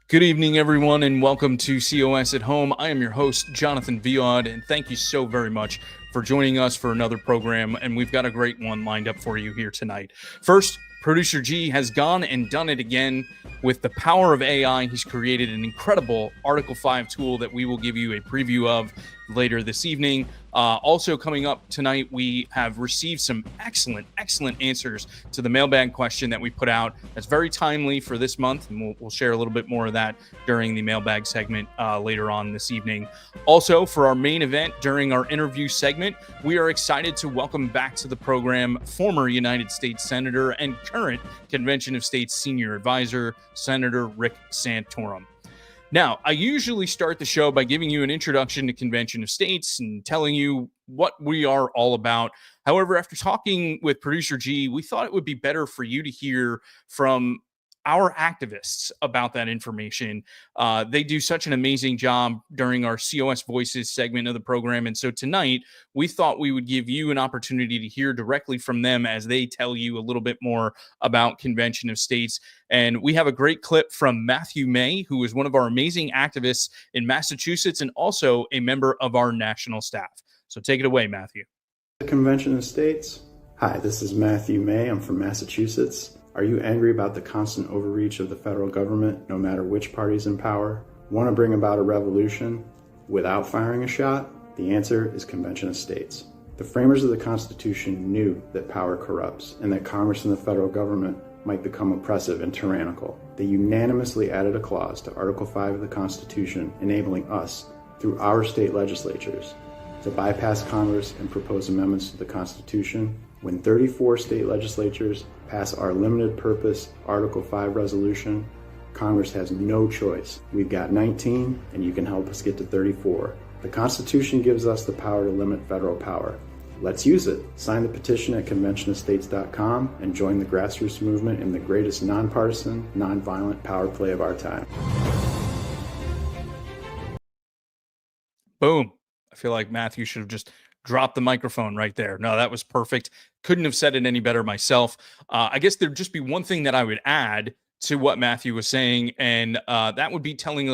Good evening, everyone, and welcome to COS at Home. I am your host, Jonathan Viod, and thank you so very much for joining us for another program, and we've got a great one lined up for you here tonight. First, Producer G has gone and done it again. With the power of AI, he's created an incredible Article 5 tool that we will give you a preview of later this evening. Also coming up tonight, we have received some excellent answers to the mailbag question that we put out. That's very timely for this month, and we'll share a little bit more of that during the mailbag segment later on this evening. Also, for our main event during our interview segment, we are excited to welcome back to the program former United States Senator and current Convention of States Senior Advisor, Senator Rick Santorum. Now, I usually start the show by giving you an introduction to Convention of States and telling you what we are all about. However, after talking with Producer G, we thought it would be better for you to hear from our activists about that information. They do such an amazing job during our COS Voices segment of the program. And so tonight, we thought we would give you an opportunity to hear directly from them as they tell you a little bit more about Convention of States. And we have a great clip from Matthew May, who is one of our amazing activists in Massachusetts and also a member of our national staff. So take it away, Matthew. The Convention of States. Hi, this is Matthew May. I'm from Massachusetts. Are you angry about the constant overreach of the federal government, no matter which party's in power? Want to bring about a revolution without firing a shot? The answer is Convention of States. The framers of the Constitution knew that power corrupts and that Congress and the federal government might become oppressive and tyrannical. They unanimously added a clause to Article 5 of the Constitution, enabling us, through our state legislatures, to bypass Congress and propose amendments to the Constitution. When 34 state legislatures pass our limited purpose Article 5 resolution, Congress has no choice. We've got 19, and you can help us get to 34. The Constitution gives us the power to limit federal power. Let's use it. Sign the petition at conventionofstates.com and join the grassroots movement in the greatest nonpartisan, nonviolent power play of our time. Boom. I feel like Matthew should have just dropped the microphone right there. No, that was perfect. Couldn't have said it any better myself. I guess there'd just be one thing that I would add to what Matthew was saying, and that would be telling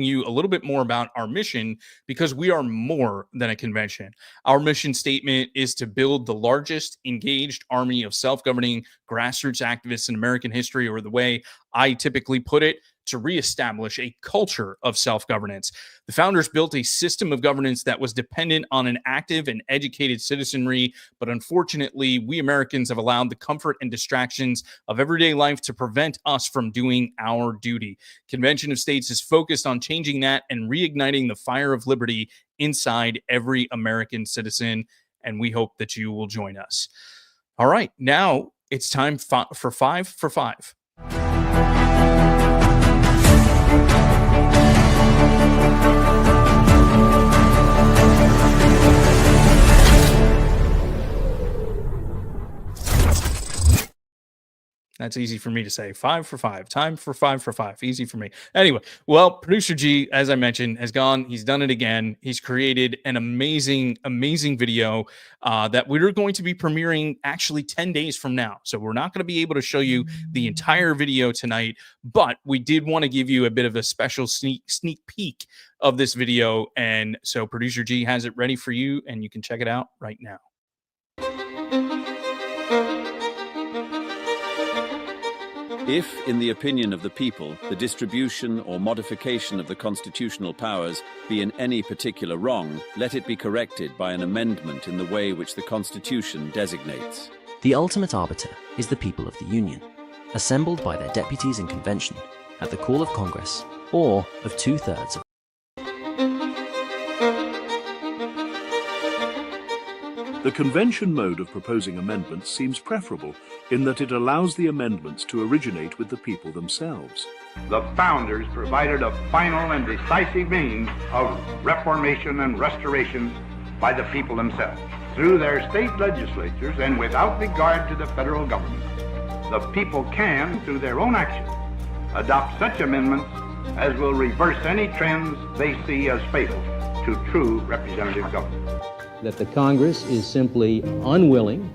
you a little bit more about our mission, because we are more than a convention. Our mission statement is to build the largest engaged army of self-governing grassroots activists in American history, or the way I typically put it, to reestablish a culture of self-governance. The founders built a system of governance that was dependent on an active and educated citizenry, but unfortunately, we Americans have allowed the comfort and distractions of everyday life to prevent us from doing our duty. Convention of States is focused on changing that and reigniting the fire of liberty inside every American citizen, and we hope that you will join us. All right, now it's time for 5 for 5. That's easy for me to say. 5 for 5. Time for 5 for 5. Easy for me. Anyway, well, Producer G, as I mentioned, has gone. He's done it again. He's created an amazing video that we're going to be premiering actually 10 days from now. So we're not going to be able to show you the entire video tonight, but we did want to give you a bit of a special sneak peek of this video. And so Producer G has it ready for you, and you can check it out right now. If, in the opinion of the people, the distribution or modification of the constitutional powers be in any particular wrong, let it be corrected by an amendment in the way which the Constitution designates. The ultimate arbiter is the people of the Union, assembled by their deputies in convention, at the call of Congress, or of 2/3 of The convention mode of proposing amendments seems preferable in that it allows the amendments to originate with the people themselves. The founders provided a final and decisive means of reformation and restoration by the people themselves. Through their state legislatures and without regard to the federal government, the people can, through their own action, adopt such amendments as will reverse any trends they see as fatal to true representative government. That the Congress is simply unwilling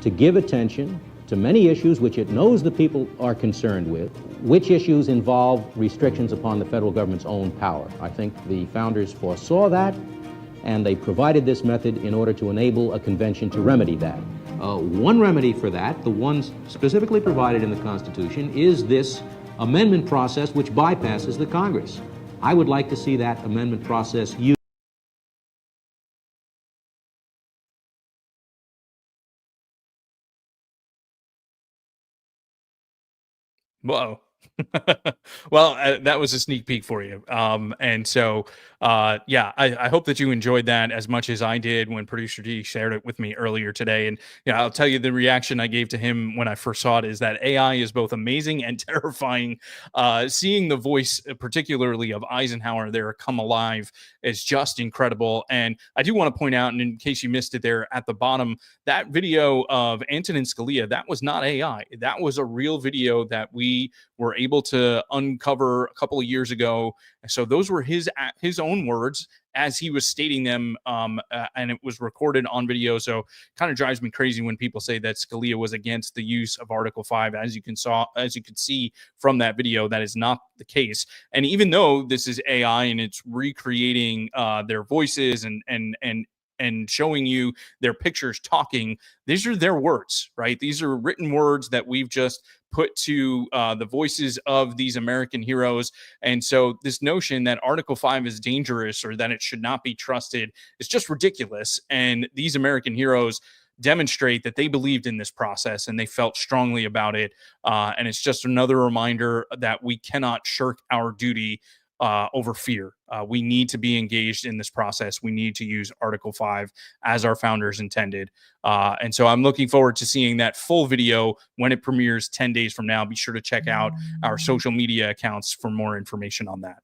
to give attention to many issues which it knows the people are concerned with, which issues involve restrictions upon the federal government's own power. I think the founders foresaw that, and they provided this method in order to enable a convention to remedy that. One remedy for that, the one specifically provided in the Constitution, is this amendment process which bypasses the Congress. I would like to see that amendment process used. Whoa. Well, that was a sneak peek for you. And so, yeah, I hope that you enjoyed that as much as I did when producer D shared it with me earlier today. And yeah, I'll tell you the reaction I gave to him when I first saw it is that AI is both amazing and terrifying. Seeing the voice, particularly of Eisenhower there, come alive is just incredible. And I do want to point out, and in case you missed it there at the bottom, that video of Antonin Scalia, that was not AI. That was a real video that we were able to uncover a couple of years ago. So those were his own words as he was stating them, and it was recorded on video. So kind of drives me crazy when people say that Scalia was against the use of Article 5. As you could see from that video, that is not the case. And even though this is AI and it's recreating their voices and showing you their pictures talking, these are their words, right? These are written words that we've just put to the voices of these American heroes. And so this notion that Article 5 is dangerous or that it should not be trusted is just ridiculous. And these American heroes demonstrate that they believed in this process and they felt strongly about it. And it's just another reminder that we cannot shirk our duty over fear. We need to be engaged in this process. We need to use Article 5 as our founders intended. And so I'm looking forward to seeing that full video when it premieres 10 days from now. Be sure to check out our social media accounts for more information on that.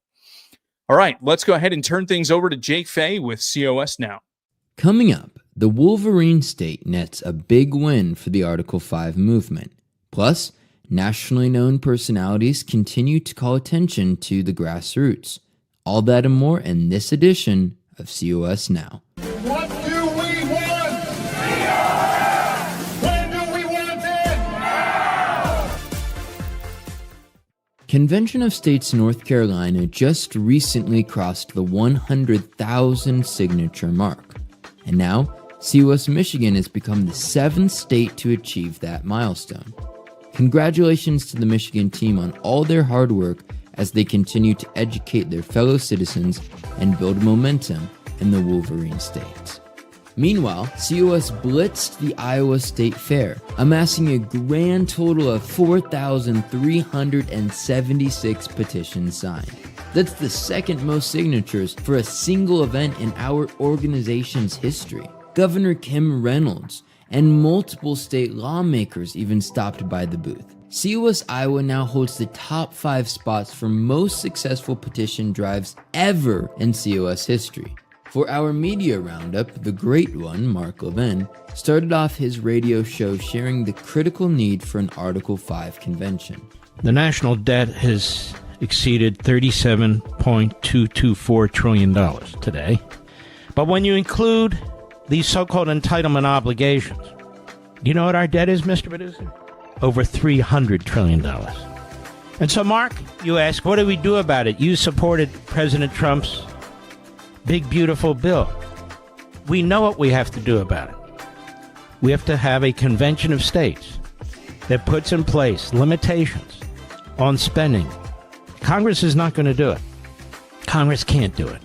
All right, let's go ahead and turn things over to Jake Fay with COS Now. Coming up, the Wolverine State nets a big win for the Article 5 movement. Plus, nationally known personalities continue to call attention to the grassroots. All that and more in this edition of COS Now. What do we want? When do we want it? Now! Convention of States North Carolina just recently crossed the 100,000 signature mark. And now, COS Michigan has become the 7th state to achieve that milestone. Congratulations to the Michigan team on all their hard work as they continue to educate their fellow citizens and build momentum in the Wolverine states. Meanwhile, COS blitzed the Iowa State Fair, amassing a grand total of 4,376 petitions signed. That's the second most signatures for a single event in our organization's history. Governor Kim Reynolds and multiple state lawmakers even stopped by the booth. COS Iowa now holds the top 5 spots for most successful petition drives ever in COS history. For our media roundup, the great one, Mark Levin, started off his radio show sharing the critical need for an Article 5 convention. The national debt has exceeded $37.224 trillion today. But when you include these so-called entitlement obligations, you know what our debt is, Mr. Producer? Over $300 trillion. And so, Mark, you ask, what do we do about it? You supported President Trump's big, beautiful bill. We know what we have to do about it. We have to have a convention of states that puts in place limitations on spending. Congress is not going to do it. Congress can't do it.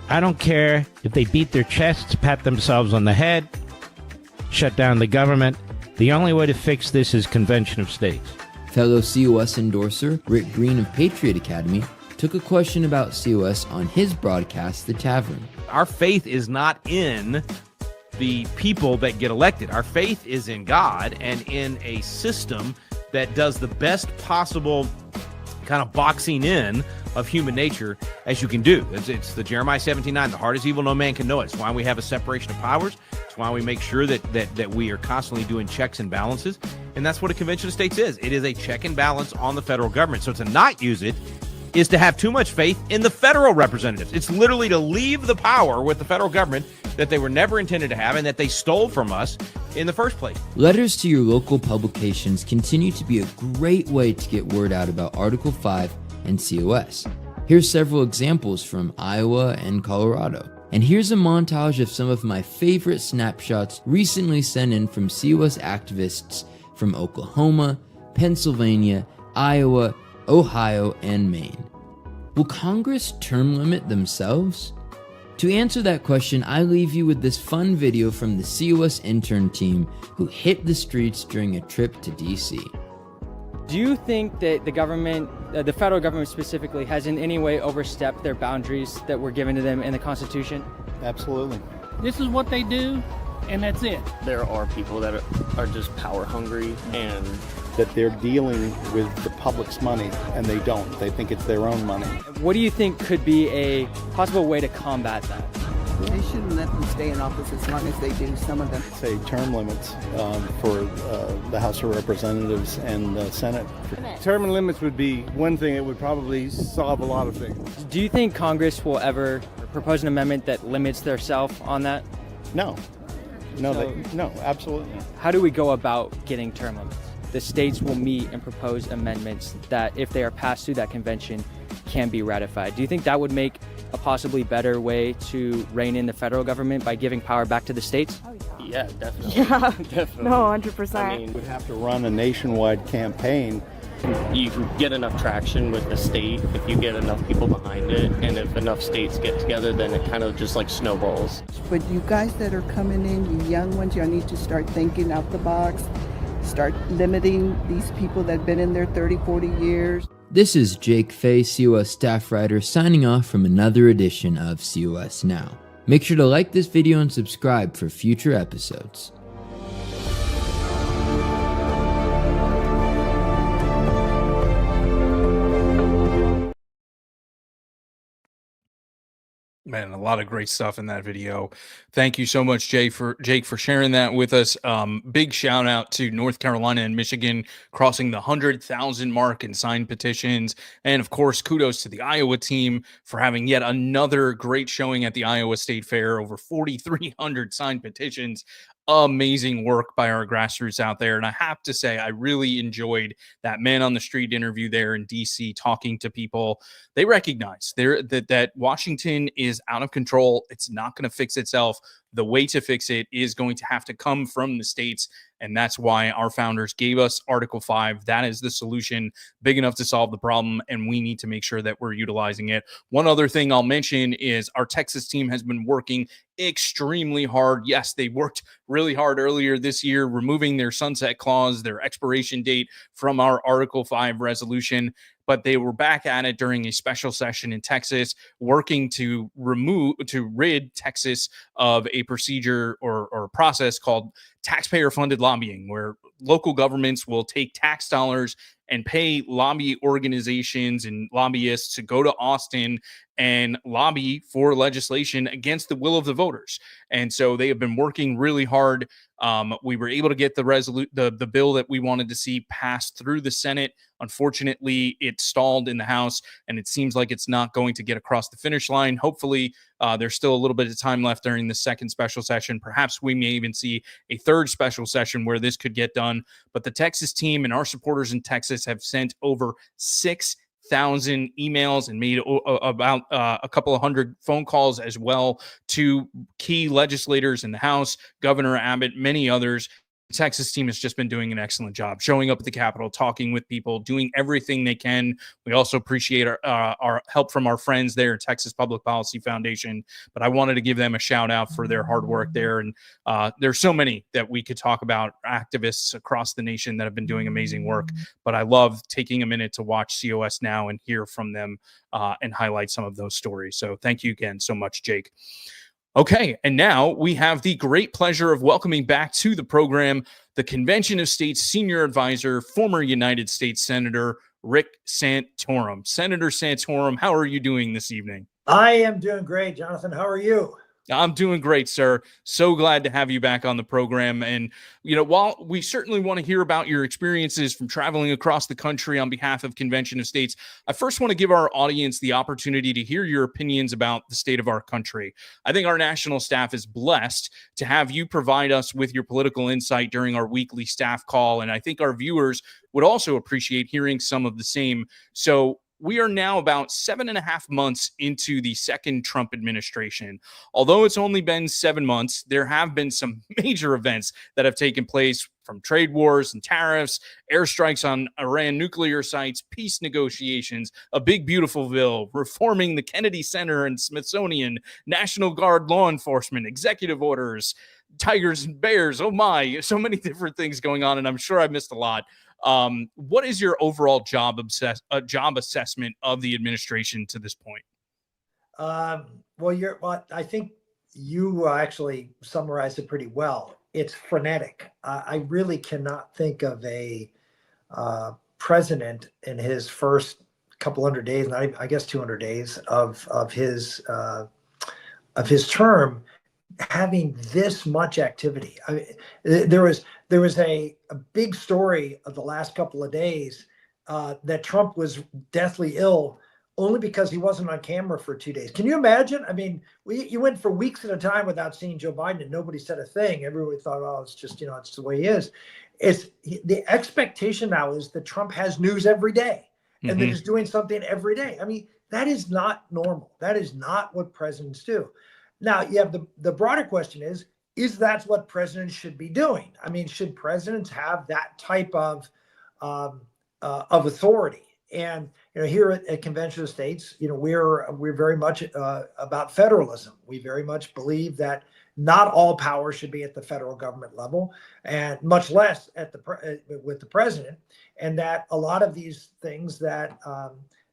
I don't care if they beat their chests, pat themselves on the head, shut down the government. The only way to fix this is convention of states. Fellow COS endorser Rick Green of Patriot Academy took a question about COS on his broadcast, The Tavern. Our faith is not in the people that get elected. Our faith is in God and in a system that does the best possible kind of boxing in of human nature as you can do. It's the Jeremiah 17:9, the heart is evil, no man can know it. It's why we have a separation of powers. It's why we make sure that we are constantly doing checks and balances. And that's what a convention of states is. It is a check and balance on the federal government. So to not use it is to have too much faith in the federal representatives. It's literally to leave the power with the federal government that they were never intended to have and that they stole from us in the first place. Letters to your local publications continue to be a great way to get word out about Article 5 and COS. Here's several examples from Iowa and Colorado. And here's a montage of some of my favorite snapshots recently sent in from COS activists from Oklahoma, Pennsylvania, Iowa, Ohio, and Maine. Will Congress term limit themselves? To answer that question, I leave you with this fun video from the COS intern team who hit the streets during a trip to DC. Do you think that the government, the federal government specifically, has in any way overstepped their boundaries that were given to them in the Constitution? Absolutely. This is what they do, and that's it. There are people that are just power hungry, and that they're dealing with the public's money, and they don't. They think it's their own money. What do you think could be a possible way to combat that? They shouldn't let them stay in office as long as they do, some of them. Say term limits for the House of Representatives and the Senate. Term limits would be one thing that would probably solve a lot of things. Do you think Congress will ever propose an amendment that limits theirself on that? No. No, absolutely not. How do we go about getting term limits? The states will meet and propose amendments that, if they are passed through that convention, can be ratified. Do you think that would make a possibly better way to rein in the federal government by giving power back to the states? Yeah, definitely. Yeah, definitely. No, 100%. I mean, we'd have to run a nationwide campaign. You can get enough traction with the state if you get enough people behind it, and if enough states get together, then it kind of just like snowballs. But you guys that are coming in, you young ones, y'all need to start thinking out the box. Start limiting these people that have been in there 30, 40 years. This is Jake Fay, COS staff writer, signing off from another edition of COS Now. Make sure to like this video and subscribe for future episodes. Man, a lot of great stuff in that video. Thank you so much, Jake, for sharing that with us. Big shout out to North Carolina and Michigan crossing the 100,000 mark in signed petitions. And of course, kudos to the Iowa team for having yet another great showing at the Iowa State Fair. Over 4,300 signed petitions. Amazing work by our grassroots out there. And I have to say, I really enjoyed that man on the street interview there in DC, talking to people. They recognize that Washington is out of control. It's not going to fix itself. The way to fix it is going to have to come from the states. And that's why our founders gave us Article 5. That is the solution, big enough to solve the problem. And we need to make sure that we're utilizing it. One other thing I'll mention is our Texas team has been working extremely hard. Yes, they worked really hard earlier this year, removing their sunset clause, their expiration date from our Article 5 resolution. But they were back at it during a special session in Texas, working to rid Texas of a procedure or process called taxpayer-funded lobbying, where local governments will take tax dollars and pay lobby organizations and lobbyists to go to Austin and lobby for legislation against the will of the voters. And so they have been working really hard. We were able to get the bill that we wanted to see passed through the Senate. Unfortunately, it stalled in the House, and it seems like it's not going to get across the finish line. Hopefully, there's still a little bit of time left during the second special session. Perhaps we may even see a third special session where this could get done. But the Texas team and our supporters in Texas have sent over 6,000 emails and made about a couple of hundred phone calls as well to key legislators in the House, Governor Abbott, many others. The Texas team has just been doing an excellent job showing up at the Capitol, talking with people, doing everything they can. We also appreciate our help from our friends there at Texas Public Policy Foundation. But I wanted to give them a shout out for their hard work there. And there's so many that we could talk about, activists across the nation that have been doing amazing work. But I love taking a minute to watch COS Now and hear from them and highlight some of those stories. So thank you again so much, Jake. Okay, and now we have the great pleasure of welcoming back to the program the Convention of States Senior Advisor, former United States Senator Rick Santorum. Senator Santorum, how are you doing this evening? I am doing great, Jonathan. How are you? I'm doing great, sir. So glad to have you back on the program. And, while we certainly want to hear about your experiences from traveling across the country on behalf of Convention of States, I first want to give our audience the opportunity to hear your opinions about the state of our country. I think our national staff is blessed to have you provide us with your political insight during our weekly staff call. And I think our viewers would also appreciate hearing some of the same. So, we are now about 7.5 months into the second Trump administration. Although it's only been 7 months, there have been some major events that have taken place, from trade wars and tariffs, airstrikes on Iran nuclear sites, peace negotiations, a big beautiful bill, reforming the Kennedy Center and Smithsonian, National Guard law enforcement, executive orders, tigers and bears. Oh my, so many different things going on, and I'm sure I missed a lot. What is your overall job assessment of the administration to this point? Well, I think you actually summarized it pretty well. It's frenetic. I really cannot think of a president in his first couple hundred days, I guess 200 days of his term, having this much activity. I mean, there was a big story of the last couple of days that Trump was deathly ill only because he wasn't on camera for 2 days. Can you imagine? I mean, you went for weeks at a time without seeing Joe Biden, and nobody said a thing. Everybody thought, oh, it's just, it's the way he is. The expectation now is that Trump has news every day, and that he's doing something every day. I mean, that is not normal. That is not what presidents do. Now, you have the broader question is that what presidents should be doing? I mean, should presidents have that type of authority? And here at Convention of States, we're very much about federalism. We very much believe that not all power should be at the federal government level, and much less with the president, and that a lot of these things that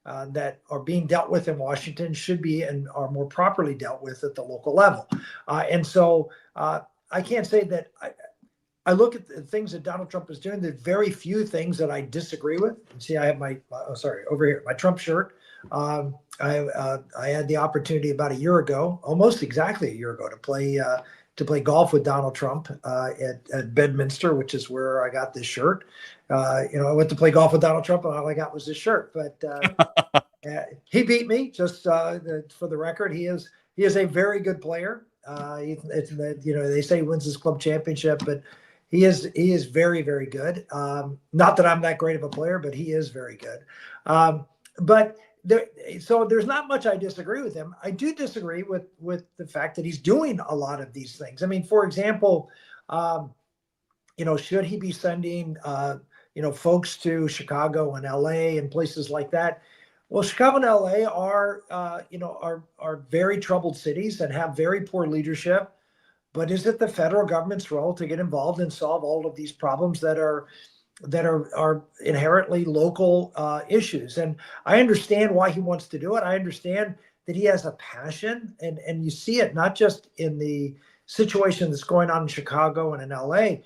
are being dealt with in Washington should be and are more properly dealt with at the local level. And so I can't say that I look at the things that Donald Trump is doing. There's very few things that I disagree with. See, I have over here, my Trump shirt. I had the opportunity about a year ago, almost exactly a year ago, to play golf with Donald Trump at Bedminster, which is where I got this shirt. I went to play golf with Donald Trump, and all I got was this shirt. But he beat me. Just for the record, he is a very good player. They say he wins his club championship, but he is very, very good. Not that I'm that great of a player, but he is very good. So there's not much I disagree with him. I do disagree with the fact that he's doing a lot of these things. I mean, for example, should he be sending folks to Chicago and LA and places like that? Well, Chicago and LA are very troubled cities and have very poor leadership. But is it the federal government's role to get involved and solve all of these problems that are inherently local issues? And I understand why he wants to do it. I understand that he has a passion, and you see it not just in the situation that's going on in Chicago and in LA,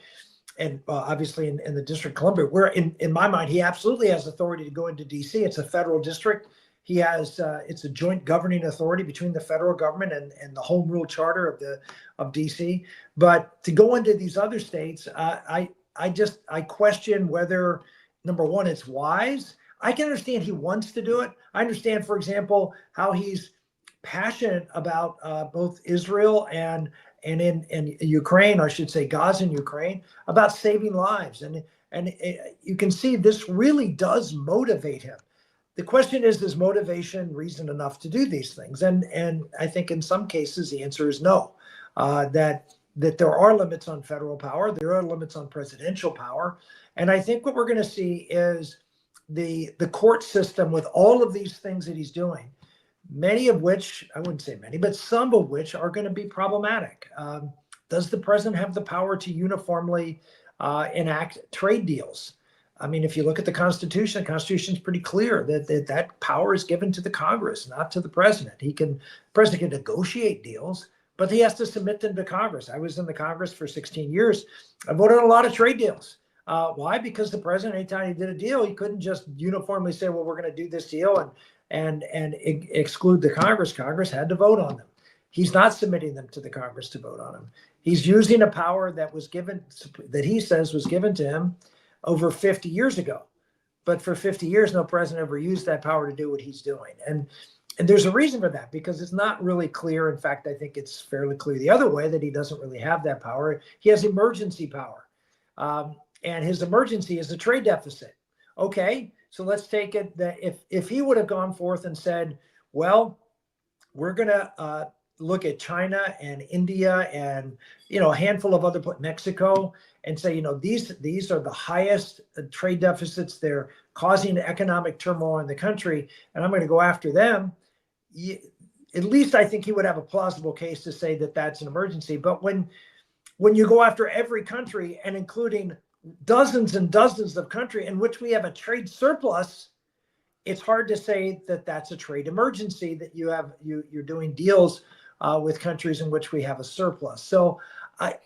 and obviously in the District of Columbia, where in my mind, he absolutely has authority to go into DC. It's a federal district. He has it's a joint governing authority between the federal government and the Home Rule Charter of DC. But to go into these other states, I question whether, number one, it's wise. I can understand he wants to do it. I understand, for example, how he's passionate about both Israel and in Ukraine, or I should say Gaza and Ukraine, about saving lives. And you can see this really does motivate him. The question is motivation reason enough to do these things? And I think in some cases the answer is no. That there are limits on federal power, there are limits on presidential power, and I think what we're going to see is the court system with all of these things that he's doing, many of which, I wouldn't say many, but some of which are going to be problematic. Does the president have the power to uniformly enact trade deals? I mean, if you look at the Constitution is pretty clear that power is given to the Congress, not to the president. The president can negotiate deals, but he has to submit them to Congress. I was in the Congress for 16 years. I voted on a lot of trade deals. Why? Because the president, anytime he did a deal, he couldn't just uniformly say, well, we're going to do this deal and exclude the Congress. Congress had to vote on them. He's not submitting them to the Congress to vote on them. He's using a power that was given, that he says was given to him over 50 years ago. But for 50 years, no president ever used that power to do what he's doing. And there's a reason for that, because it's not really clear. In fact, I think it's fairly clear the other way, that he doesn't really have that power. He has emergency power. And his emergency is the trade deficit. Okay, so let's take it that if he would have gone forth and said, well, we're going to look at China and India and, a handful of other, Mexico, and say, these are the highest trade deficits. They're causing economic turmoil in the country, and I'm going to go after them. At least I think he would have a plausible case to say that that's an emergency. But when you go after every country, and including dozens and dozens of countries in which we have a trade surplus, it's hard to say that that's a trade emergency, that you're doing deals with countries in which we have a surplus. So I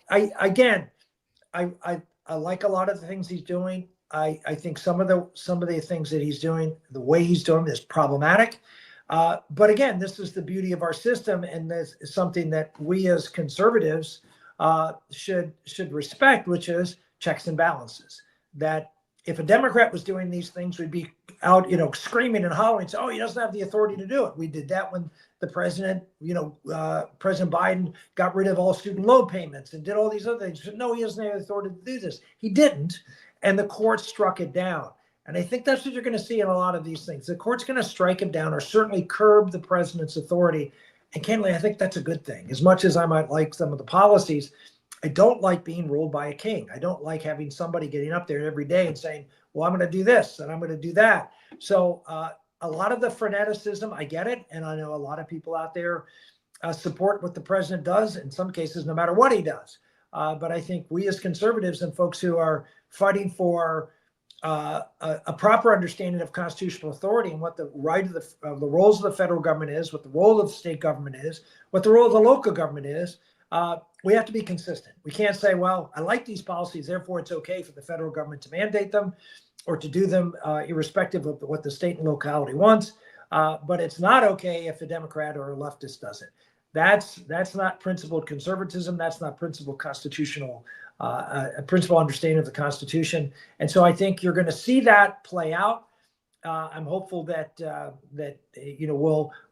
like a lot of the things he's doing. I think some of the things that he's doing, the way he's doing is problematic. But again, this is the beauty of our system, and this is something that we as conservatives should respect, which is checks and balances. That if a Democrat was doing these things, we'd be out, screaming and hollering, say, oh, he doesn't have the authority to do it. We did that when the president, President Biden got rid of all student loan payments and did all these other things. No, he doesn't have the authority to do this. He didn't, and the court struck it down. And I think that's what you're going to see in a lot of these things. The court's going to strike him down, or certainly curb the president's authority. And candidly, I think that's a good thing. As much as I might like some of the policies, I don't like being ruled by a king. I don't like having somebody getting up there every day and saying, well, I'm going to do this and I'm going to do that. So a lot of the freneticism, I get it. And I know a lot of people out there support what the president does, in some cases, no matter what he does. But I think we as conservatives and folks who are fighting for a proper understanding of constitutional authority and what the right of the roles of the federal government is, what the role of the state government is, what the role of the local government is, we have to be consistent. We can't say, well, I like these policies, therefore it's okay for the federal government to mandate them or to do them irrespective of what the state and locality wants. But it's not okay if a Democrat or a leftist does it. That's not principled conservatism. That's not principled constitutional, a principled understanding of the Constitution. And so I think you're going to see that play out. I'm hopeful that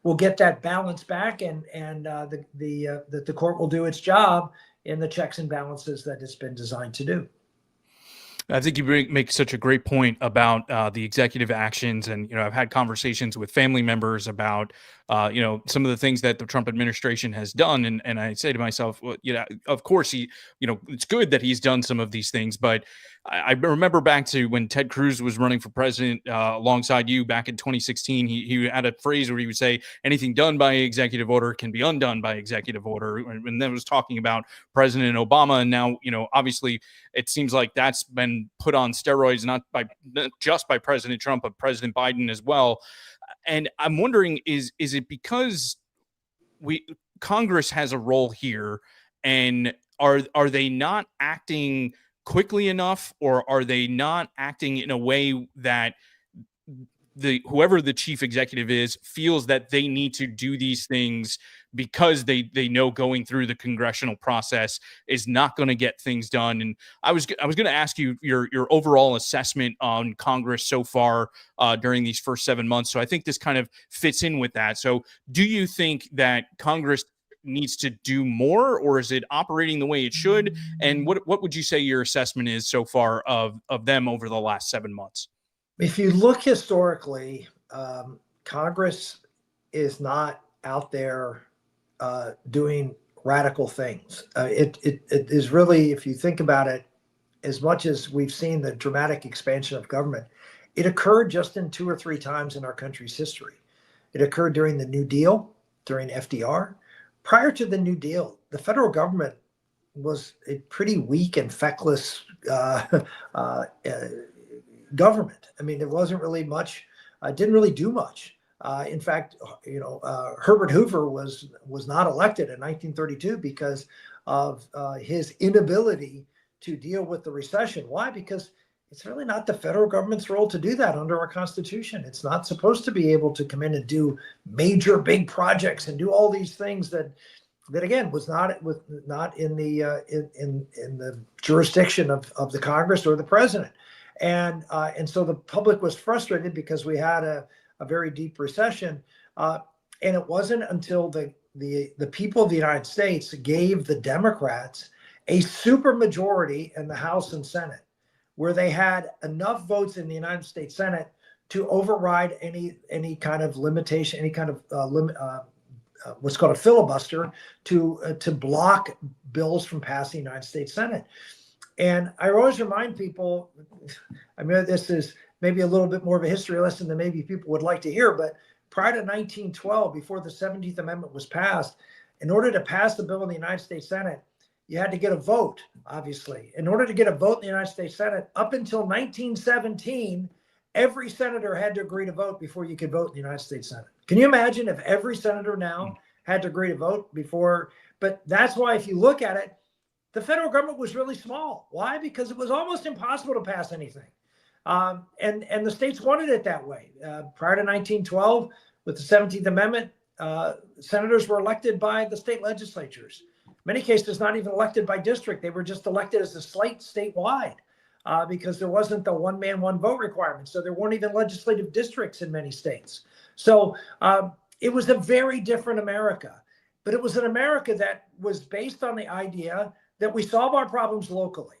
we'll get that balance back, and that the court will do its job in the checks and balances that it's been designed to do. I think you make such a great point about the executive actions. And, I've had conversations with family members about, some of the things that the Trump administration has done. And I say to myself, well, of course it's good that he's done some of these things. But I remember back to when Ted Cruz was running for president alongside you back in 2016, he had a phrase where he would say, anything done by executive order can be undone by executive order. And then was talking about President Obama. And now, obviously, it seems like that's been put on steroids, not just by President Trump, but President Biden as well. And I'm wondering, is it because Congress has a role here, and are they not acting quickly enough, or are they not acting in a way that whoever the chief executive is feels that they need to do these things because they know going through the congressional process is not going to get things done? And I was going to ask you your overall assessment on Congress so far during these first 7 months. So I think this kind of fits in with that. So do you think that Congress needs to do more, or is it operating the way it should? And what would you say your assessment is so far of them over the last 7 months? If you look historically, Congress is not out there doing radical things. It is really, if you think about it, as much as we've seen the dramatic expansion of government, it occurred just in 2 or 3 times in our country's history. It occurred during the New Deal, during FDR. Prior to the New Deal, the federal government was a pretty weak and feckless government. I mean, there wasn't really much, didn't really do much. In fact, Herbert Hoover was not elected in 1932 because of his inability to deal with the recession. Why? Because it's really not the federal government's role to do that under our Constitution. It's not supposed to be able to come in and do major big projects and do all these things that that again was not in the in the jurisdiction of the Congress or the president, and so the public was frustrated because we had a very deep recession, and it wasn't until the people of the United States gave the Democrats a supermajority in the House and Senate, where they had enough votes in the United States Senate to override any kind of limitation, any kind of what's called a filibuster to block bills from passing the United States Senate. And I always remind people, I mean, this is maybe a little bit more of a history lesson than maybe people would like to hear, but prior to 1912, before the 17th Amendment was passed, in order to pass the bill in the United States Senate, you had to get a vote, obviously. In order to get a vote in the United States Senate, up until 1917, every senator had to agree to vote before you could vote in the United States Senate. Can you imagine if every senator now had to agree to vote before? But that's why, if you look at it, the federal government was really small. Why? Because it was almost impossible to pass anything. And the states wanted it that way. Prior to 1912, with the 17th Amendment, senators were elected by the state legislatures. In many cases, not even elected by district. They were just elected as a slate statewide. Because there wasn't the one man, one vote requirement. So there weren't even legislative districts in many states. So it was a very different America. But it was an America that was based on the idea that we solve our problems locally.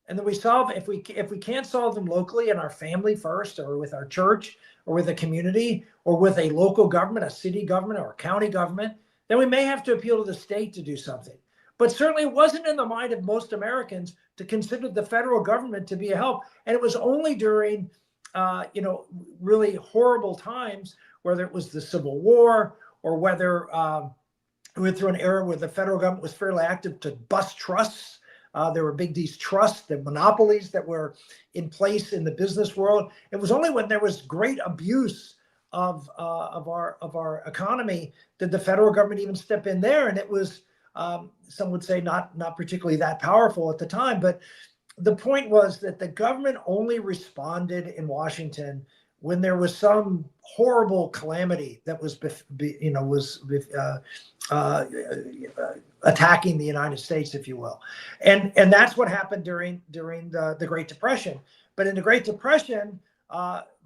And that we solve, if we can't solve them locally in our family first, or with our church, or with a community, or with a local government, a city government, or a county government, then we may have to appeal to the state to do something. But certainly it wasn't in the mind of most Americans to consider the federal government to be a help. And it was only during, really horrible times, whether it was the Civil War, or whether we went through an era where the federal government was fairly active to bust trusts. There were these trusts, the monopolies that were in place in the business world. It was only when there was great abuse of our economy did the federal government even step in there. And it was, some would say, not particularly that powerful at the time. But the point was that the government only responded in Washington when there was some horrible calamity that was attacking the United States, if you will. And that's what happened during the Great Depression. But in the Great Depression,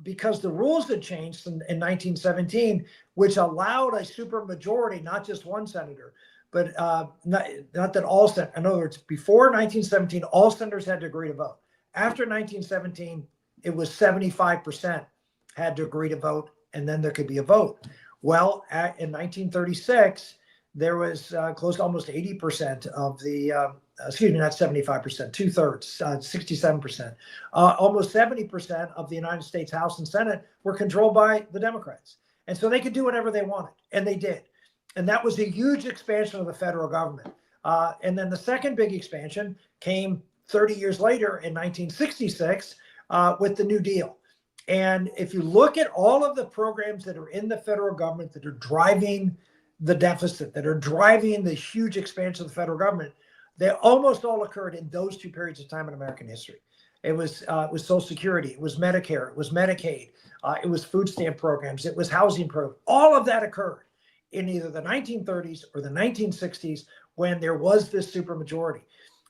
because the rules had changed in 1917, which allowed a supermajority, not just one senator, but not that all senators, in other words, before 1917, all senators had to agree to vote. After 1917, it was 75% had to agree to vote, and then there could be a vote. Well, in 1936, there was close to almost 80% of the, not 75%, 2/3, 67%. Almost 70% of the United States House and Senate were controlled by the Democrats. And so they could do whatever they wanted, and they did. And that was a huge expansion of the federal government. And then the second big expansion came 30 years later in 1966 with the New Deal. And if you look at all of the programs that are in the federal government that are driving the deficit, that are driving the huge expansion of the federal government, they almost all occurred in those two periods of time in American history. It was Social Security, it was Medicare, it was Medicaid, it was food stamp programs, it was housing programs. All of that occurred in either the 1930s or the 1960s when there was this supermajority.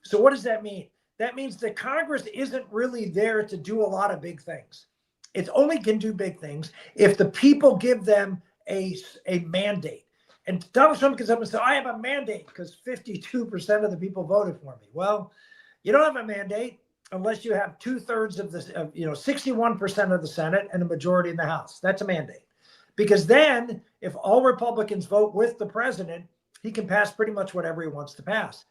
So what does that mean? That means that Congress isn't really there to do a lot of big things. It only can do big things if the people give them a mandate. And Donald Trump comes up and says, I have a mandate because 52% of the people voted for me. Well, you don't have a mandate unless you have 2/3 of the, 61% of the Senate and a majority in the House. That's a mandate. Because then if all Republicans vote with the president, he can pass pretty much whatever he wants to pass.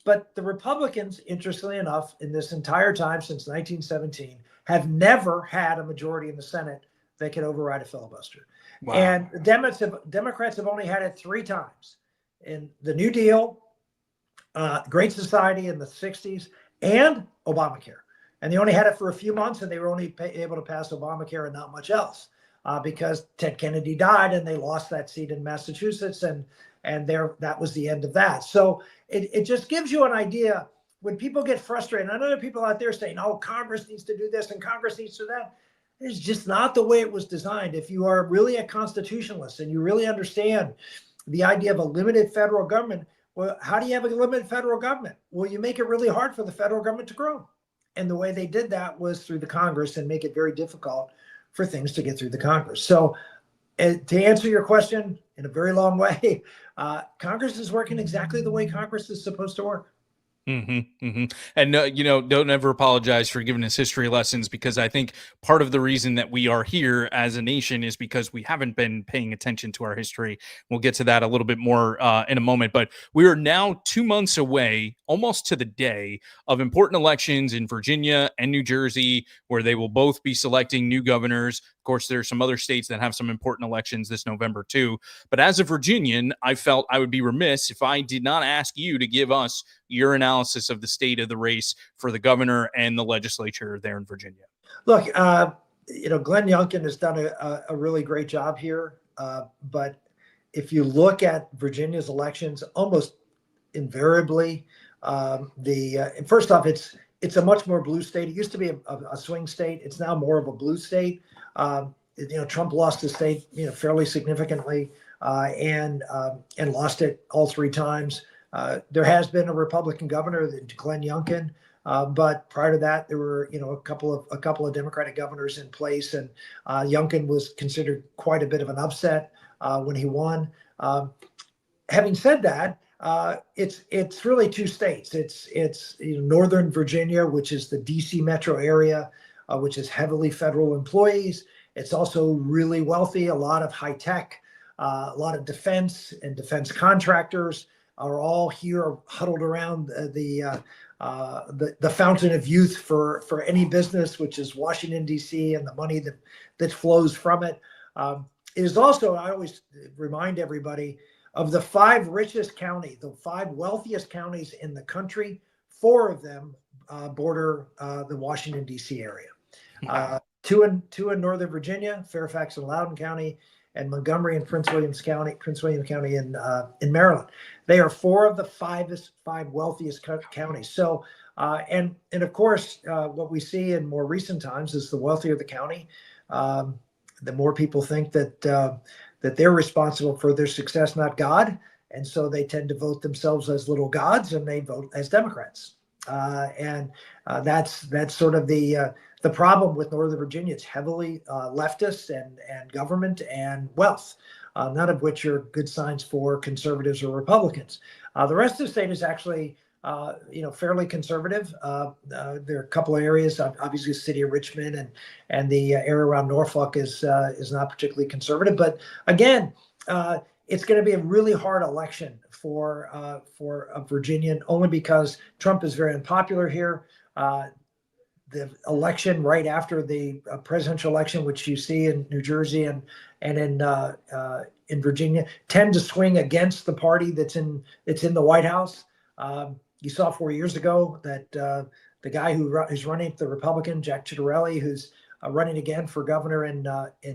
But the Republicans, interestingly enough, in this entire time since 1917, have never had a majority in the Senate that can override a filibuster. Wow. And the Democrats have only had it 3 times. In the New Deal, Great Society in the 60s, and Obamacare. And they only had it for a few months, and they were only able to pass Obamacare and not much else. Because Ted Kennedy died and they lost that seat in Massachusetts, and that was the end of that. So it just gives you an idea when people get frustrated. I know there are people out there saying, oh, Congress needs to do this and Congress needs to do that. It's just not the way it was designed. If you are really a constitutionalist and you really understand the idea of a limited federal government, Well, how do you have a limited federal government? Well, you make it really hard for the federal government to grow. And the way they did that was through the Congress and make it very difficult for things to get through the Congress. So to answer your question in a very long way, Congress is working exactly the way Congress is supposed to work. And don't ever apologize for giving us history lessons, because I think part of the reason that we are here as a nation is because we haven't been paying attention to our history. We'll get to that a little bit more in a moment, but we are now 2 months away, almost to the day, of important elections in Virginia and New Jersey, where they will both be selecting new governors. Of course, there are some other states that have some important elections this November too. But as a Virginian, I felt I would be remiss if I did not ask you to give us your analysis of the state of the race for the governor and the legislature there in Virginia. Look, Glenn Youngkin has done a really great job here. But if you look at Virginia's elections, almost invariably, first off, it's a much more blue state. It used to be a swing state. It's now more of a blue state. Trump lost the state, fairly significantly, and lost it all 3 times. There has been a Republican governor, Glenn Youngkin, but prior to that, there were a couple of Democratic governors in place, and Youngkin was considered quite a bit of an upset when he won. Having said that, it's really 2 states. It's Northern Virginia, which is the DC metro area, which is heavily federal employees. It's also really wealthy, a lot of high tech, a lot of defense and defense contractors are all here huddled around the fountain of youth for any business, which is Washington, D.C., and the money that flows from it. It is also, I always remind everybody, of the 5 richest counties, the 5 wealthiest counties in the country, 4 of them border the Washington, D.C. area. 2 in Northern Virginia, Fairfax and Loudoun County, and Montgomery and Prince William County in Maryland. They are 4 of the 5 wealthiest counties. So, and of course, what we see in more recent times is the wealthier the county, the more people think that they're responsible for their success, not God, and so they tend to vote themselves as little gods, and they vote as Democrats. And that's sort of the problem with Northern Virginia. It's heavily leftist and government and wealth, none of which are good signs for conservatives or Republicans. The rest of the state is actually, fairly conservative. There are a couple of areas, obviously the city of Richmond and the area around Norfolk is not particularly conservative. But again, it's going to be a really hard election for a Virginian, only because Trump is very unpopular here. The election right after the presidential election, which you see in New Jersey and in Virginia, tend to swing against the party that's in the White House. You saw 4 years ago that the guy who's running, the Republican, Jack Ciattarelli, who's running again for governor in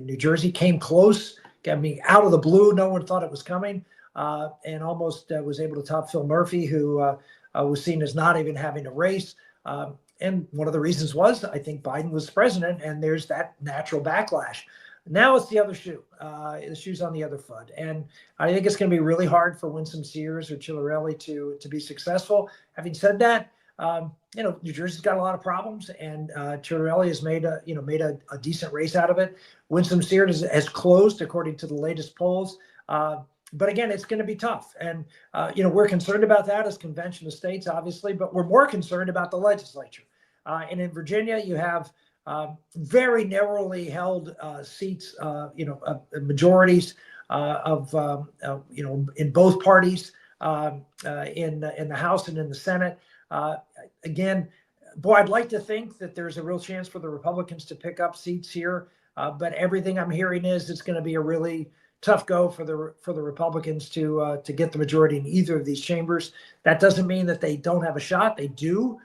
New Jersey, came close. I mean, out of the blue, no one thought it was coming, and almost was able to top Phil Murphy, who was seen as not even having a race. And one of the reasons was, I think, Biden was president, and there's that natural backlash. Now it's the other shoe. The shoe's on the other foot. And I think it's going to be really hard for Winsome Sears or Ciattarelli to be successful. Having said that, New Jersey's got a lot of problems, and Ciattarelli has made a decent race out of it. Winsome Sears has closed, according to the latest polls. But again, it's going to be tough. And, we're concerned about that as convention of states, obviously, but we're more concerned about the legislature. And in Virginia, you have very narrowly held seats, majorities in both parties, in the House and in the Senate. Again, boy, I'd like to think that there's a real chance for the Republicans to pick up seats here. But everything I'm hearing is it's going to be a really tough go for the Republicans to get the majority in either of these chambers. That doesn't mean that they don't have a shot. They do.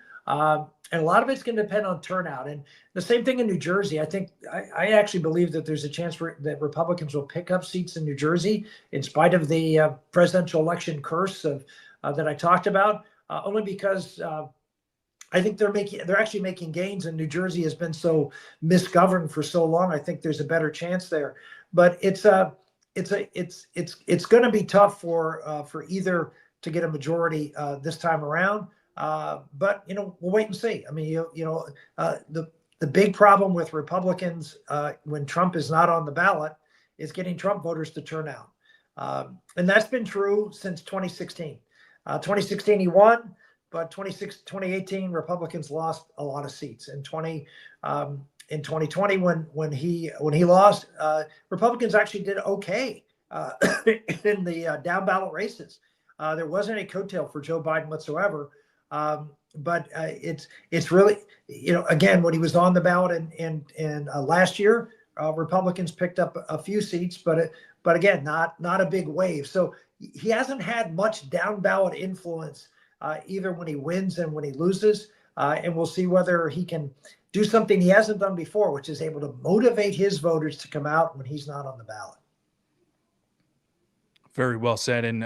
And a lot of it's going to depend on turnout. And the same thing in New Jersey. I actually believe that there's a chance that Republicans will pick up seats in New Jersey in spite of the presidential election curse that I talked about, only because I think they're actually making gains, and New Jersey has been so misgoverned for so long. I think there's a better chance there. But it's going to be tough for either to get a majority this time around. But we'll wait and see. I mean, the big problem with Republicans when Trump is not on the ballot is getting Trump voters to turn out. And that's been true since 2016. 2016 he won, but 2018 Republicans lost a lot of seats. In 2020 when he lost, Republicans actually did okay in the down ballot races. There wasn't any coattail for Joe Biden whatsoever. But it's really, again, when he was on the ballot in last year, Republicans picked up a few seats, but again, not a big wave. So he hasn't had much down ballot influence either when he wins and when he loses. And we'll see whether he can do something he hasn't done before, which is able to motivate his voters to come out when he's not on the ballot. Very well said. And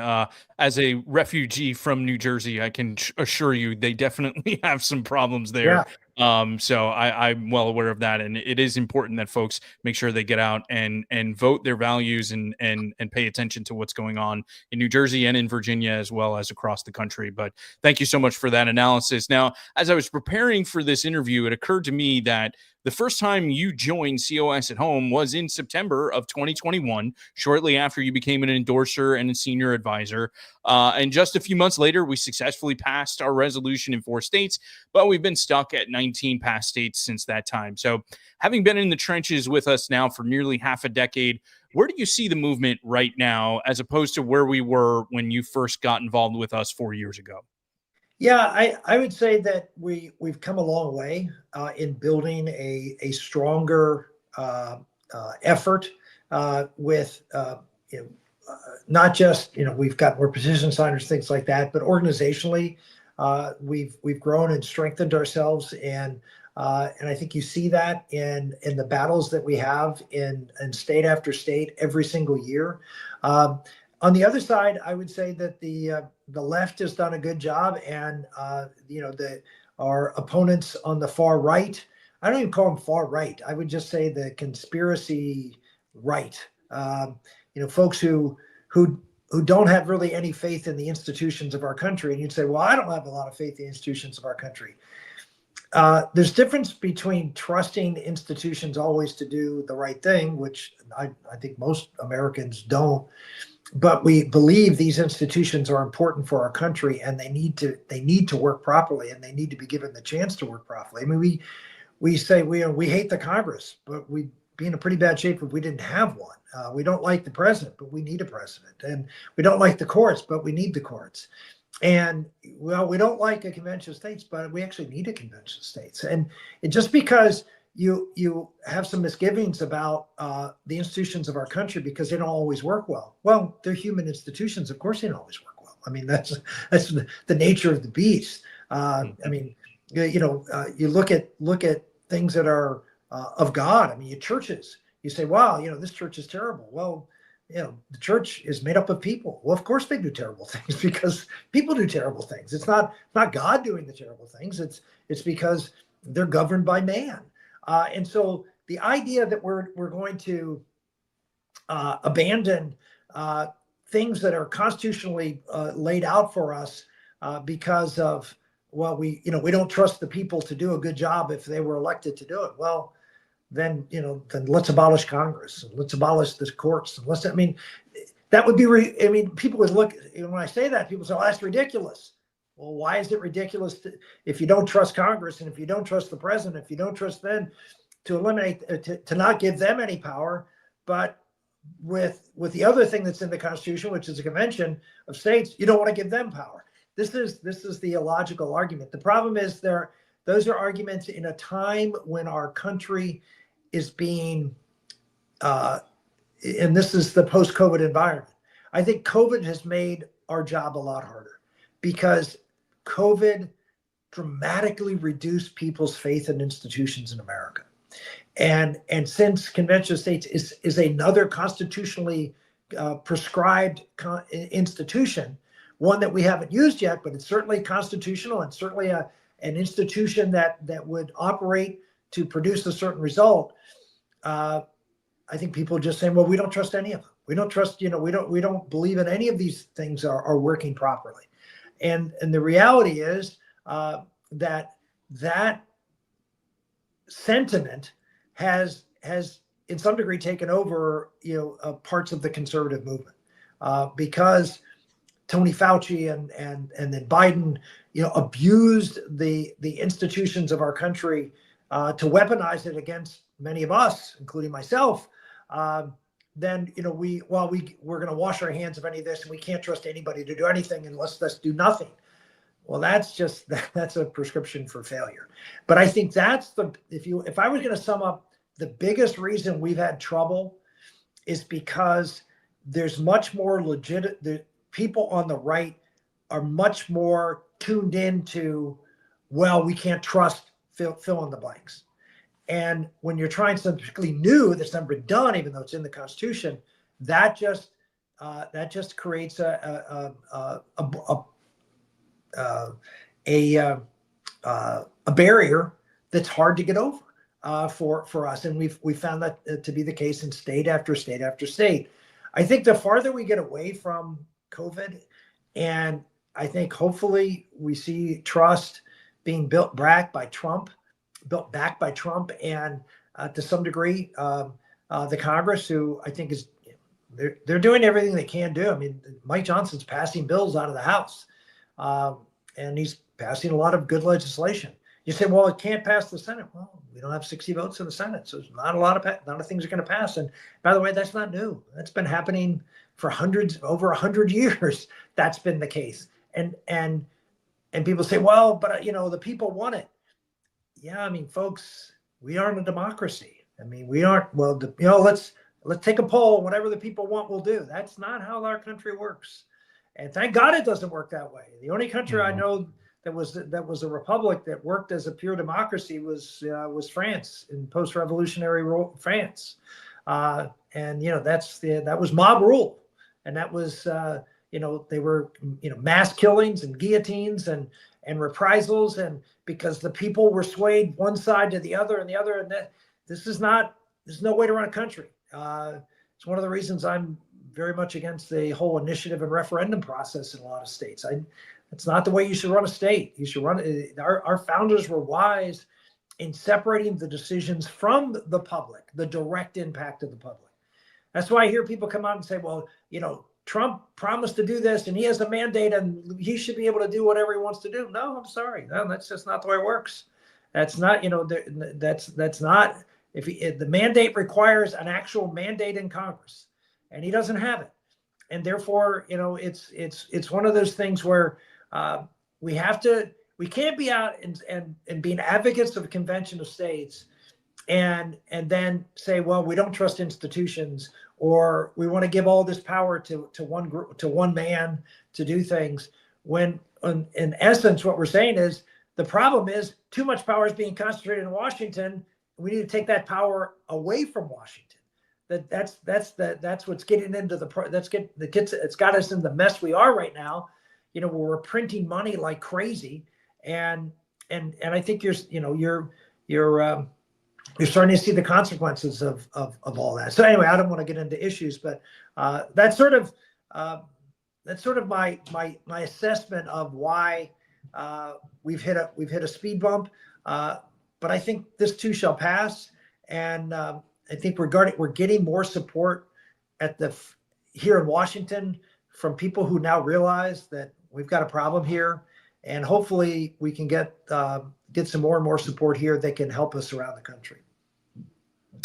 as a refugee from New Jersey, I can assure you they definitely have some problems there. Yeah. So I'm well aware of that. And it is important that folks make sure they get out and vote their values and pay attention to what's going on in New Jersey and in Virginia as well as across the country. But thank you so much for that analysis. Now, as I was preparing for this interview, it occurred to me that the first time you joined COS at Home was in September of 2021, shortly after you became an endorser and a senior advisor. And just a few months later, we successfully passed our resolution in 4 states, but we've been stuck at 19 past states since that time. So having been in the trenches with us now for nearly half a decade, where do you see the movement right now as opposed to where we were when you first got involved with us 4 years ago? Yeah, I would say that we've come a long way in building a stronger effort with not just we've got more petition signers, things like that, but organizationally we've grown and strengthened ourselves, and I think you see that in the battles that we have in state after state every single year. On the other side, I would say that the left has done a good job, and our opponents on the far right, I don't even call them far right. I would just say the conspiracy right. Folks who don't have really any faith in the institutions of our country. And you'd say, well, I don't have a lot of faith in the institutions of our country. There's difference between trusting institutions always to do the right thing, which I think most Americans don't. But we believe these institutions are important for our country, and they need to work properly, and they need to be given the chance to work properly. I mean, we say we hate the Congress, but we'd be in a pretty bad shape if we didn't have one. We don't like the president, but we need a president, and we don't like the courts, but we need the courts. And well, we don't like a convention of states, but we actually need a convention of states. And just because you have some misgivings about the institutions of our country because they don't always work well. Well, they're human institutions. Of course, they don't always work well. I mean, that's the nature of the beast. I mean, you look at things that are of God. I mean, your churches. You say, wow, this church is terrible. Well, the church is made up of people. Well, of course they do terrible things because people do terrible things. It's not God doing the terrible things. It's because they're governed by man. And so the idea that we're going to abandon things that are constitutionally laid out for us because of, well, we don't trust the people to do a good job if they were elected to do it. Well, then let's abolish Congress and let's abolish the courts. And that would be, people would look, when I say that, people say, oh, that's ridiculous. Well, why is it ridiculous if you don't trust Congress and if you don't trust the president, if you don't trust them to eliminate, to not give them any power, but with the other thing that's in the Constitution, which is a convention of states, you don't want to give them power. This is the illogical argument. The problem is those are arguments in a time when our country is being, and this is the post-COVID environment. I think COVID has made our job a lot harder because COVID dramatically reduced people's faith in institutions in America. And since convention of states is another constitutionally prescribed institution, one that we haven't used yet, but it's certainly constitutional and certainly an institution that would operate to produce a certain result. I think people are just saying, well, we don't trust any of them. We don't trust, we don't believe in any of these things are working properly. And the reality is that sentiment has in some degree taken over, parts of the conservative movement because Tony Fauci and then Biden, abused the institutions of our country to weaponize it against many of us, including myself. Then we're going to wash our hands of any of this, and we can't trust anybody to do anything unless let's do nothing. Well, that's a prescription for failure. But I think that's if I was going to sum up, the biggest reason we've had trouble is because there's much more the people on the right are much more tuned into, well, we can't trust fill in the blanks. And when you're trying something particularly new that's never been done, even though it's in the Constitution, that just creates a barrier that's hard to get over for us, and we found that to be the case in state after state after state. I think the farther we get away from COVID, and I think hopefully we see trust being built back by Trump, and to some degree the Congress, who I think is they're doing everything they can do. I mean, Mike Johnson's passing bills out of the House, and he's passing a lot of good legislation. You say, well, it can't pass the Senate. Well, we don't have 60 votes in the Senate, so there's not a lot of things are going to pass. And by the way, that's not new. That's been happening for over 100 years. That's been the case. And people say, well, but the people want it. Yeah, I mean, folks, we aren't a democracy. I mean, we aren't. Well, let's take a poll. Whatever the people want, we'll do. That's not how our country works. And thank God it doesn't work that way. The only country I know that was a republic that worked as a pure democracy was France, in post-revolutionary France, and that was mob rule, and that was they were mass killings and guillotines and reprisals, and because the people were swayed one side to the other and the other, and there's no way to run a country. It's one of the reasons I'm very much against the whole initiative and referendum process in a lot of states. It's not the way you should run a state. You should run it. Our founders were wise in separating the decisions from the public, the direct impact of the public. That's why I hear people come out and say, well, Trump promised to do this and he has a mandate and he should be able to do whatever he wants to do. No, I'm sorry. No, that's just not the way it works. That's not, that's not, if the mandate requires an actual mandate in Congress and he doesn't have it. And therefore, it's one of those things where we can't be out and being advocates of a convention of states and then say, well, we don't trust institutions, or we want to give all this power to one group, to one man to do things, when in essence what we're saying is the problem is too much power is being concentrated in Washington. We need to take that power away from Washington. That's what's getting into it's got us in the mess we are right now, where we're printing money like crazy, and I think you're starting to see the consequences of all that. So anyway, I don't want to get into issues, but that's sort of my assessment of why we've hit a speed bump. But I think this too shall pass, and I think we're getting more support here in Washington from people who now realize that we've got a problem here, and hopefully we can get some more and more support here that can help us around the country.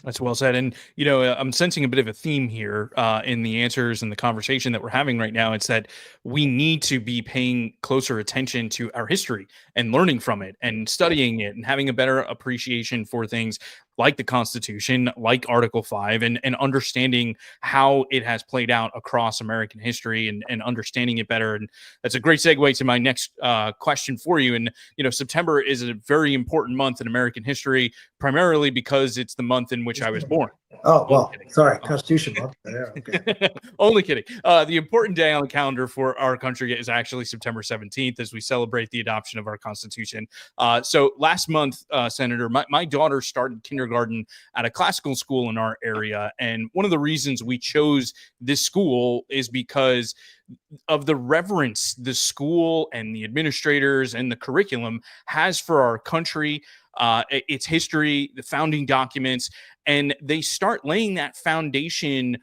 That's well said. And, I'm sensing a bit of a theme here in the answers and the conversation that we're having right now. It's that we need to be paying closer attention to our history and learning from it and studying it and having a better appreciation for things like the Constitution, like Article 5, and understanding how it has played out across American history and understanding it better. And that's a great segue to my next question for you. And, September is a very important month in American history, primarily because it's the month in which I was born. Oh, well, sorry, Constitution month. Yeah, okay. Only kidding. The important day on the calendar for our country is actually September 17th, as we celebrate the adoption of our Constitution. So last month, Senator, my daughter started kindergarten kindergarten at a classical school in our area. And one of the reasons we chose this school is because of the reverence the school and the administrators and the curriculum has for our country, its history, the founding documents, and they start laying that foundation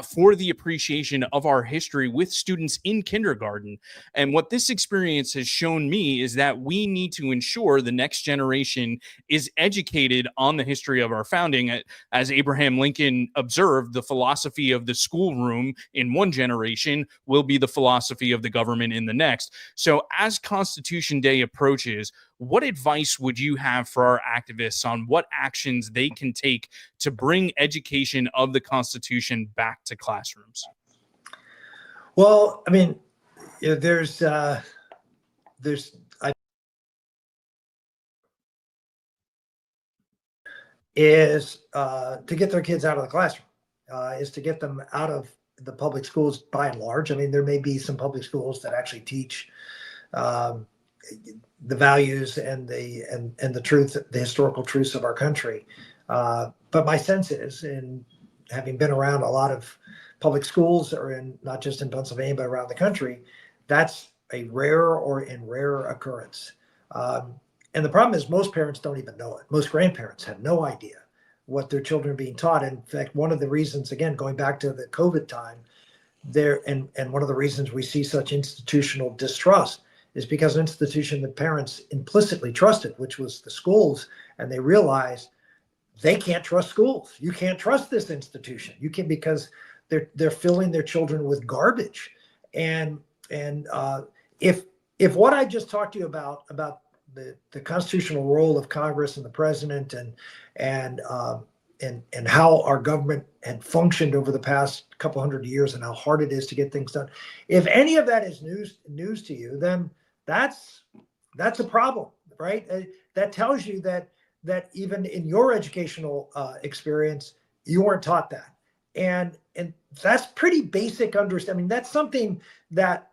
for the appreciation of our history with students in kindergarten. And what this experience has shown me is that we need to ensure the next generation is educated on the history of our founding. As Abraham Lincoln observed, the philosophy of the schoolroom in one generation will be the philosophy of the government in the next. So as Constitution Day approaches, what advice would you have for our activists on what actions they can take to bring education of the Constitution back to classrooms? Well, I mean, there's is to get their kids out of the classroom, is to get them out of the public schools by and large. I mean, there may be some public schools that actually teach the values and the truth, the historical truths of our country. But my sense is, in having been around a lot of public schools, or in not just in Pennsylvania but around the country, that's a rare occurrence. And the problem is most parents don't even know it. Most grandparents have no idea what their children are being taught. In fact, one of the reasons, again, going back to the COVID time, and one of the reasons we see such institutional distrust is because an institution that parents implicitly trusted, which was the schools, and they realized they can't trust schools. You can't trust this institution. You can, because they're filling their children with garbage. And if what I just talked to you about the constitutional role of Congress and the president and how our government had functioned over the past couple hundred years and how hard it is to get things done, if any of that is news to you, then that's a problem, right? That tells you that even in your educational experience, you weren't taught that. And that's pretty basic understanding. I mean, that's something that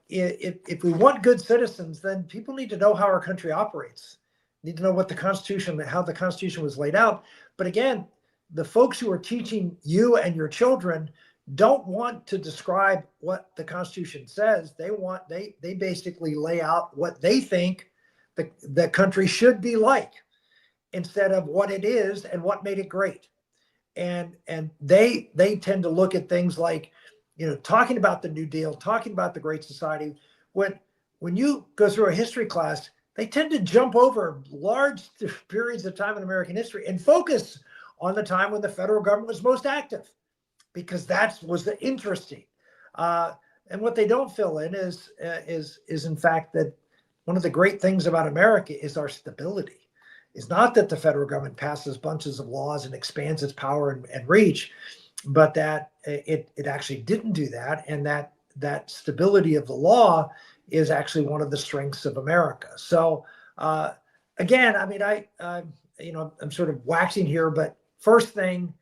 if we want good citizens, then people need to know how our country operates, need to know what the Constitution, how the Constitution was laid out. But again, the folks who are teaching you and your children don't want to describe what the Constitution says. They basically lay out what they think the country should be like, instead of what it is and what made it great. And they tend to look at things like, talking about the New Deal, talking about the Great Society. When you go through a history class, they tend to jump over large periods of time in American history and focus on the time when the federal government was most active, because that was the interesting. And what they don't fill in is in fact that one of the great things about America is our stability. It's not that the federal government passes bunches of laws and expands its power and reach, but that it actually didn't do that, and that stability of the law is actually one of the strengths of America. So again, I mean, I'm sort of waxing here, but first thing,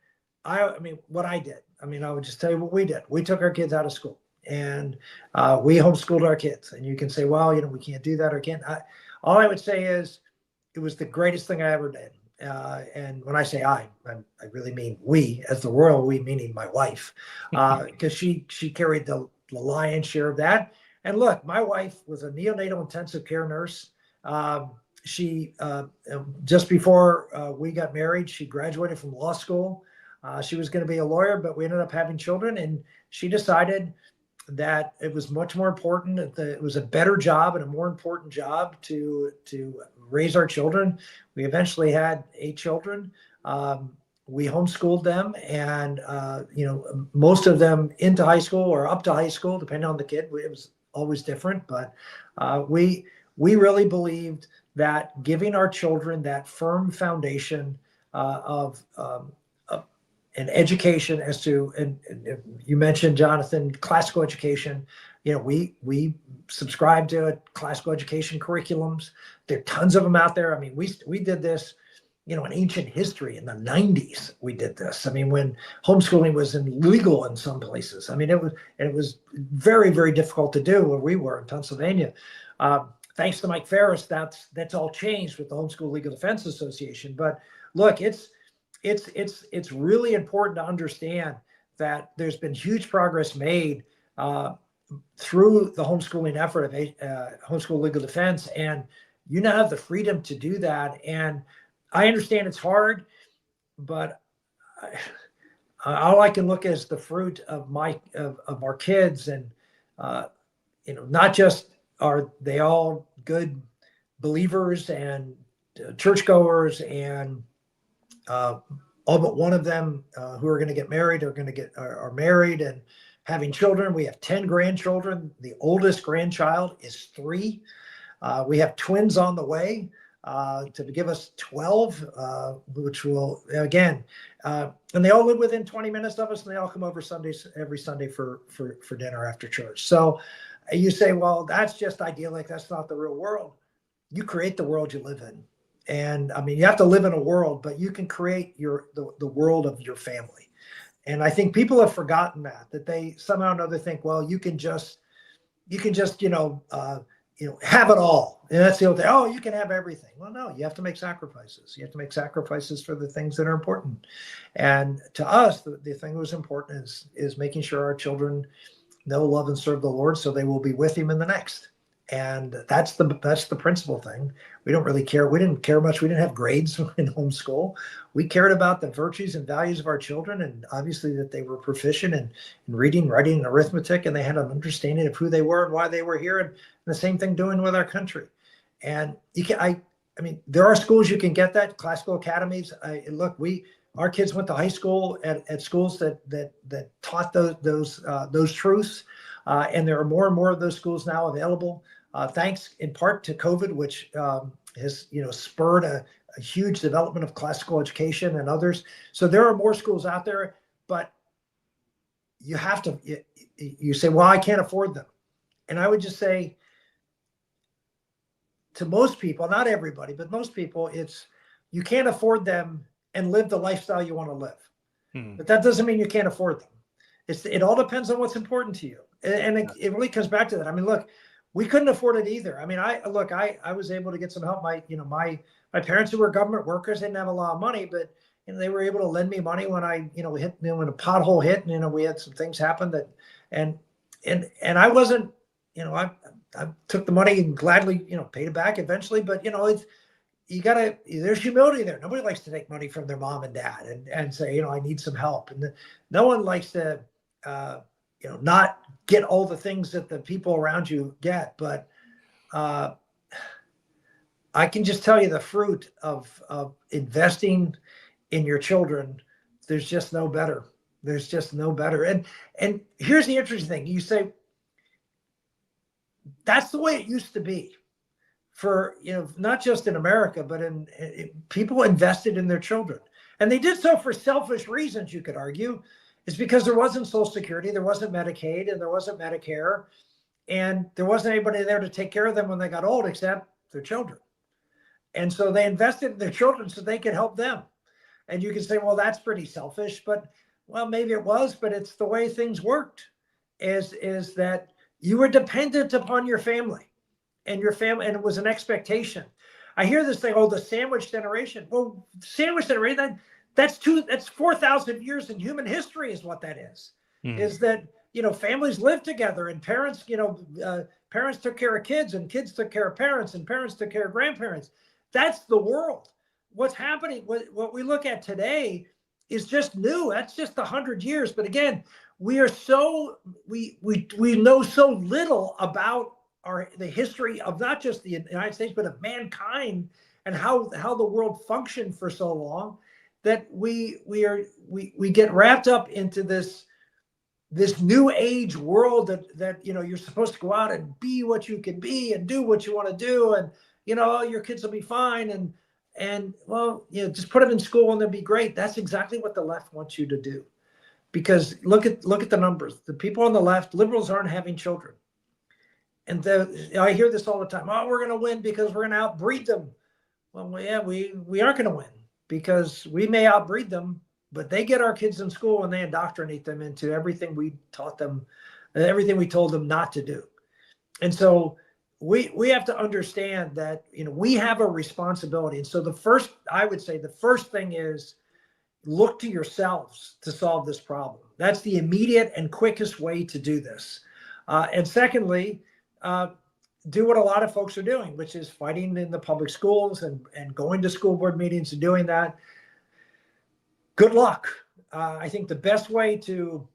what I did, I would just tell you what we did. We took our kids out of school, and we homeschooled our kids. And you can say, well, we can't do that or can't. All I would say is it was the greatest thing I ever did. And when I say I really mean we, as the royal we, meaning my wife, because she carried the lion's share of that. And look, my wife was a neonatal intensive care nurse. She just before we got married, she graduated from law school. She was going to be a lawyer, but we ended up having children, and she decided that it was much more important, it was a better job and a more important job to raise our children. We eventually had 8 children. We homeschooled them, and most of them into high school or up to high school, depending on the kid. It was always different, but we really believed that giving our children that firm foundation of an education as to, and you mentioned, Jonathan, classical education. We subscribe to classical education curriculums. There are tons of them out there. I mean, we did this, in ancient history in the 90s. We did this. I mean, when homeschooling was illegal in some places. I mean, it was very, very difficult to do where we were in Pennsylvania. Thanks to Mike Ferris, that's all changed with the Homeschool Legal Defense Association. But look, it's it's really important to understand that there's been huge progress made through the homeschooling effort of Homeschool Legal Defense, and you now have the freedom to do that. And I understand it's hard, but all I can look at is the fruit of our kids, and not just are they all good believers and churchgoers, and all but one of them who are going to get married are married and having children. We have 10 grandchildren. The oldest grandchild is 3. We have twins on the way to give us 12, which will, again, and they all live within 20 minutes of us, and they all come over every Sunday for dinner after church. So you say, well, that's just idyllic. That's not the real world. You create the world you live in. And I mean, you have to live in a world, but you can create the world of your family. And I think people have forgotten that they somehow or another think, well, you can just have it all. And that's the old thing. Oh, you can have everything. Well, no, you have to make sacrifices. You have to make sacrifices for the things that are important. And to us, the thing that was important is making sure our children know, love, and serve the Lord, so they will be with him in the next. And that's the principal thing. We don't really care. We didn't care much. We didn't have grades in homeschool. We cared about the virtues and values of our children, and obviously that they were proficient in reading, writing, and arithmetic, and they had an understanding of who they were and why they were here. And the same thing doing with our country. And I mean, there are schools you can get that, classical academies. Our kids went to high school at schools that taught those truths, and there are more and more of those schools now available. Thanks in part to COVID, which has spurred a huge development of classical education and others. So there are more schools out there, but you have to. You say, well, I can't afford them, and I would just say to most people, not everybody, but most people, it's you can't afford them and live the lifestyle you want to live. But that doesn't mean you can't afford them. It all depends on what's important to you, and it really comes back to that. I mean, look. We couldn't afford it either. I mean, I was able to get some help. My parents, who were government workers, didn't have a lot of money, but they were able to lend me money when I hit when a pothole hit, and we had some things happen that, and I wasn't, I took the money and gladly paid it back eventually. But there's humility there. Nobody likes to take money from their mom and dad and say I need some help, and no one likes to not get all the things that the people around you get. But I can just tell you the fruit of investing in your children, there's just no better. There's just no better. And here's the interesting thing. You say, that's the way it used to be for, not just in America, but in people invested in their children. And they did so for selfish reasons, you could argue. It's because there wasn't Social Security, there wasn't Medicaid, and there wasn't Medicare, and there wasn't anybody there to take care of them when they got old except their children. And so they invested in their children so they could help them. And you can say, well, that's pretty selfish, but well, maybe it was, but it's the way things worked, is that you were dependent upon your family, and it was an expectation. I hear this thing, the sandwich generation. Well, sandwich generation, that's 4,000 years in human history is what that is. Is that, families lived together, and parents, parents took care of kids, and kids took care of parents, and parents took care of grandparents. That's the world. What's happening, what we look at today is just new. That's just 100 years. But again, we know so little about the history of not just the United States, but of mankind, and how the world functioned for so long, that we get wrapped up into this new age world that you're supposed to go out and be what you can be and do what you want to do, and your kids will be fine, and well, just put them in school and they'll be great. That's exactly what the left wants you to do, because look at the numbers. The people on the left, liberals, aren't having children, and I hear this all the time. Oh, we're going to win because we're going to outbreed them. Well, yeah, we aren't going to win, because we may outbreed them, but they get our kids in school and they indoctrinate them into everything we taught them, everything we told them not to do. And so we have to understand that we have a responsibility. And so I would say the first thing is look to yourselves to solve this problem. That's the immediate and quickest way to do this. And secondly, do what a lot of folks are doing, which is fighting in the public schools and going to school board meetings and doing that. Good luck. I think the best way to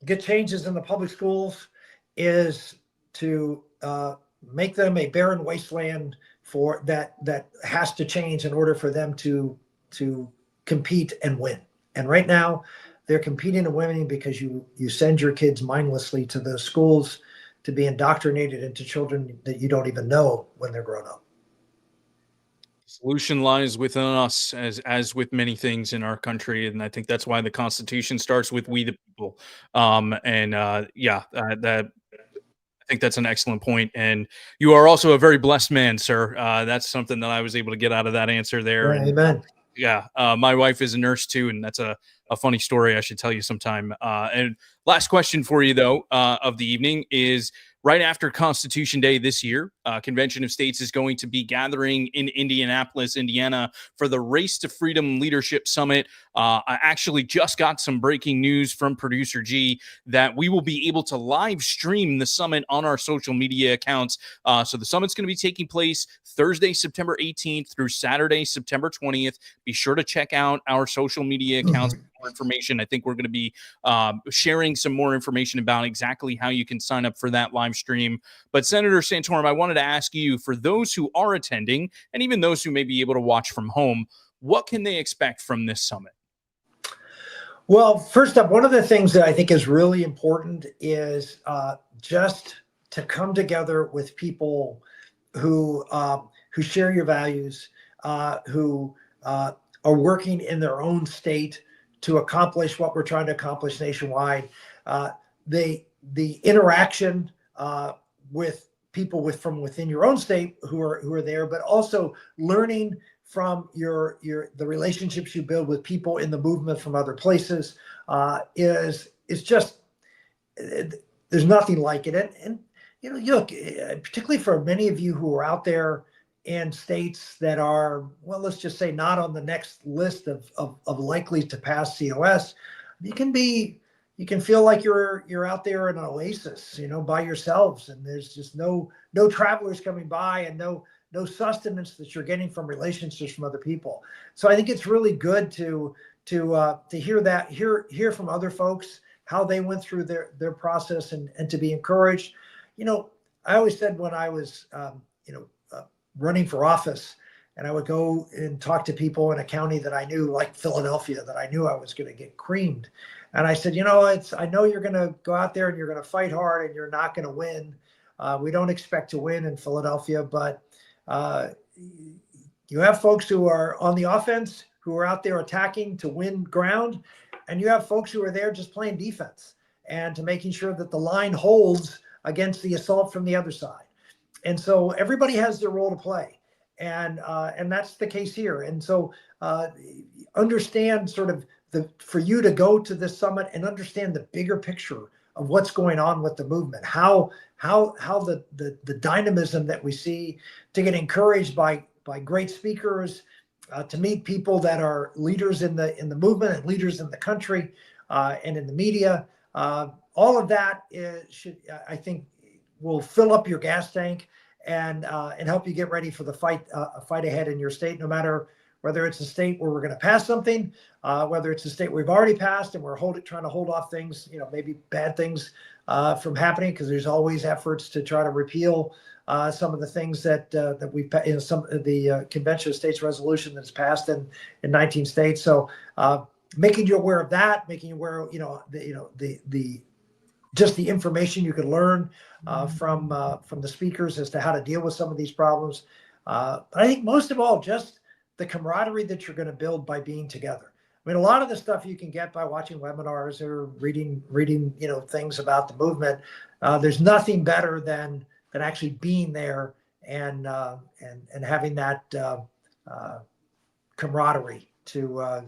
get changes in the public schools is to make them a barren wasteland for that has to change in order for them to compete and win. And right now, they're competing and winning because you send your kids mindlessly to those schools to be indoctrinated into children that you don't even know when they're grown up. The solution lies within us, as with many things in our country, and I think that's why the Constitution starts with "we the people." That I think that's an excellent point, and you are also a very blessed man, sir. That's something that I was able to get out of that answer there. Yeah, And amen. yeah, my wife is a nurse too, and that's a funny story I should tell you sometime. And last question for you, though, of the evening is right after Constitution Day this year, Convention of States is going to be gathering in Indianapolis, Indiana, for the Race to Freedom Leadership Summit. I actually just got some breaking news from producer G that we will be able to live stream the summit on our social media accounts. So the summit's going to be taking place Thursday, September 18th through Saturday, September 20th. Be sure to check out our social media accounts for more information. I think we're going to be sharing some more information about exactly how you can sign up for that live stream. But Senator Santorum, I wanted to ask you, for those who are attending and even those who may be able to watch from home, what can they expect from this summit? Well, first up, one of the things that I think is really important is just to come together with people who share your values, who are working in their own state to accomplish what we're trying to accomplish nationwide. The interaction with people from within your own state who are there, but also learning from the relationships you build with people in the movement from other places is just, there's nothing like it. And you look, particularly for many of you who are out there in states that are, well, let's just say not on the next list of likely to pass COS, you can feel like you're out there in an oasis, by yourselves, and there's just no travelers coming by and no sustenance that you're getting from relationships from other people. So I think it's really good to hear from other folks how they went through their process and to be encouraged. I always said when I was running for office, and I would go and talk to people in a county that I knew, like Philadelphia, that I knew I was going to get creamed. And I said, I know you're going to go out there and you're going to fight hard and you're not going to win. We don't expect to win in Philadelphia, but you have folks who are on the offense, who are out there attacking to win ground, and you have folks who are there just playing defense and to making sure that the line holds against the assault from the other side. And so everybody has their role to play, and that's the case here. And so understand sort of for you to go to this summit and understand the bigger picture of what's going on with the movement, how the dynamism that we see, to get encouraged by great speakers, to meet people that are leaders in the movement and leaders in the country and in the media. All of that I think, will fill up your gas tank and help you get ready for the fight ahead in your state, no matter whether it's a state where we're going to pass something, whether it's a state we've already passed and we're trying to hold off things, maybe bad things from happening, because there's always efforts to try to repeal some of the things that we've, some of the Convention of States resolution that's passed in 19 states. So making you aware of that, making you aware of, just the information you can learn from the speakers as to how to deal with some of these problems. But I think most of all, just the camaraderie that you're going to build by being together. I mean, a lot of the stuff you can get by watching webinars or reading, things about the movement. There's nothing better than actually being there and having that camaraderie to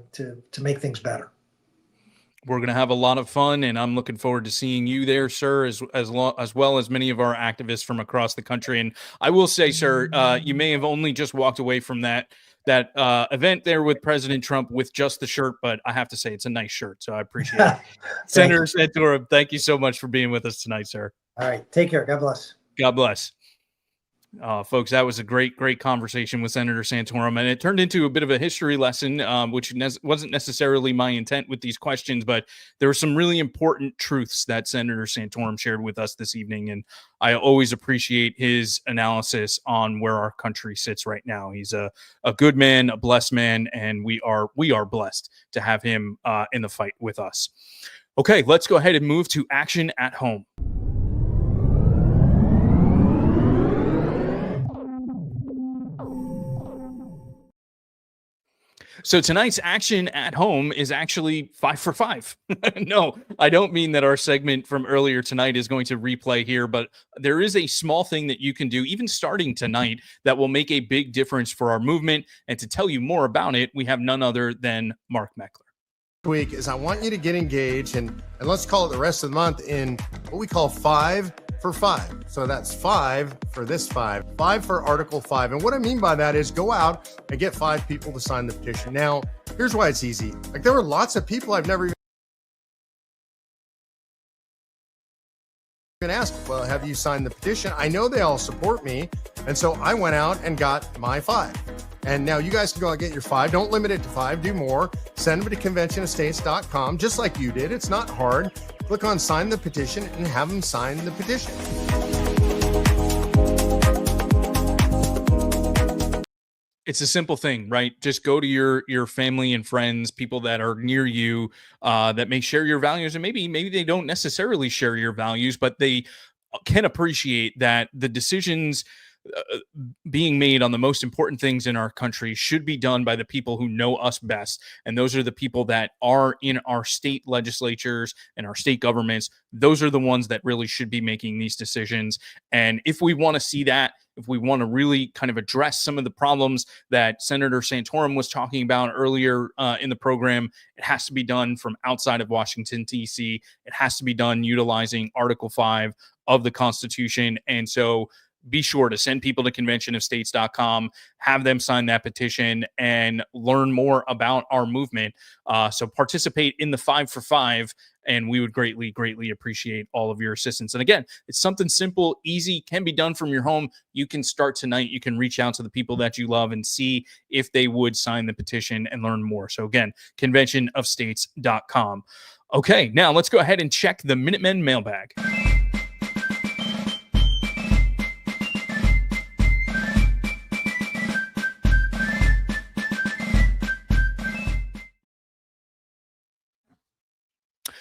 make things better. We're going to have a lot of fun, and I'm looking forward to seeing you there, sir, as well as many of our activists from across the country. And I will say, sir, you may have only just walked away from that event there with President Trump with just the shirt, but I have to say it's a nice shirt, so I appreciate it. Senator Santorum, thank you so much for being with us tonight, sir. All right, take care. God bless. God bless. Folks, that was a great conversation with Senator Santorum, and it turned into a bit of a history lesson, which wasn't necessarily my intent with these questions, but there were some really important truths that Senator Santorum shared with us this evening, and I always appreciate his analysis on where our country sits right now. He's a good man, a blessed man, and we are blessed to have him in the fight with us. Okay, let's go ahead and move to action at home. So tonight's action at home is actually 5 for 5. No, I don't mean that our segment from earlier tonight is going to replay here, but there is a small thing that you can do, even starting tonight, that will make a big difference for our movement. And to tell you more about it, we have none other than Mark Meckler. Week is I want you to get engaged and let's call it the rest of the month in what we call 5 for 5. So that's 5 for this 5 for Article 5. And what I mean by that is go out and get 5 people to sign the petition. Now, here's why it's easy. Like there were lots of people I've never even asked, well, have you signed the petition? I know they all support me. And so I went out and got my 5. And now you guys can go out and get your 5. Don't limit it to 5. Do more. Send them to conventionofstates.com, just like you did. It's not hard. Click on sign the petition and have them sign the petition. It's a simple thing, right? Just go to your family and friends, people that are near you, that may share your values, and maybe they don't necessarily share your values, but they can appreciate that the decisions being made on the most important things in our country should be done by the people who know us best. And those are the people that are in our state legislatures and our state governments. Those are the ones that really should be making these decisions. And if we want to see that, if we want to really kind of address some of the problems that Senator Santorum was talking about earlier in the program, it has to be done from outside of Washington, D.C. It has to be done utilizing Article 5 of the Constitution. And so be sure to send people to conventionofstates.com, have them sign that petition, and learn more about our movement. So participate in the 5 for 5, and we would greatly appreciate all of your assistance. And again, it's something simple, easy, can be done from your home. You can start tonight. You can reach out to the people that you love and see if they would sign the petition and learn more. So again, conventionofstates.com. Okay, now let's go ahead and check the Minutemen Mailbag.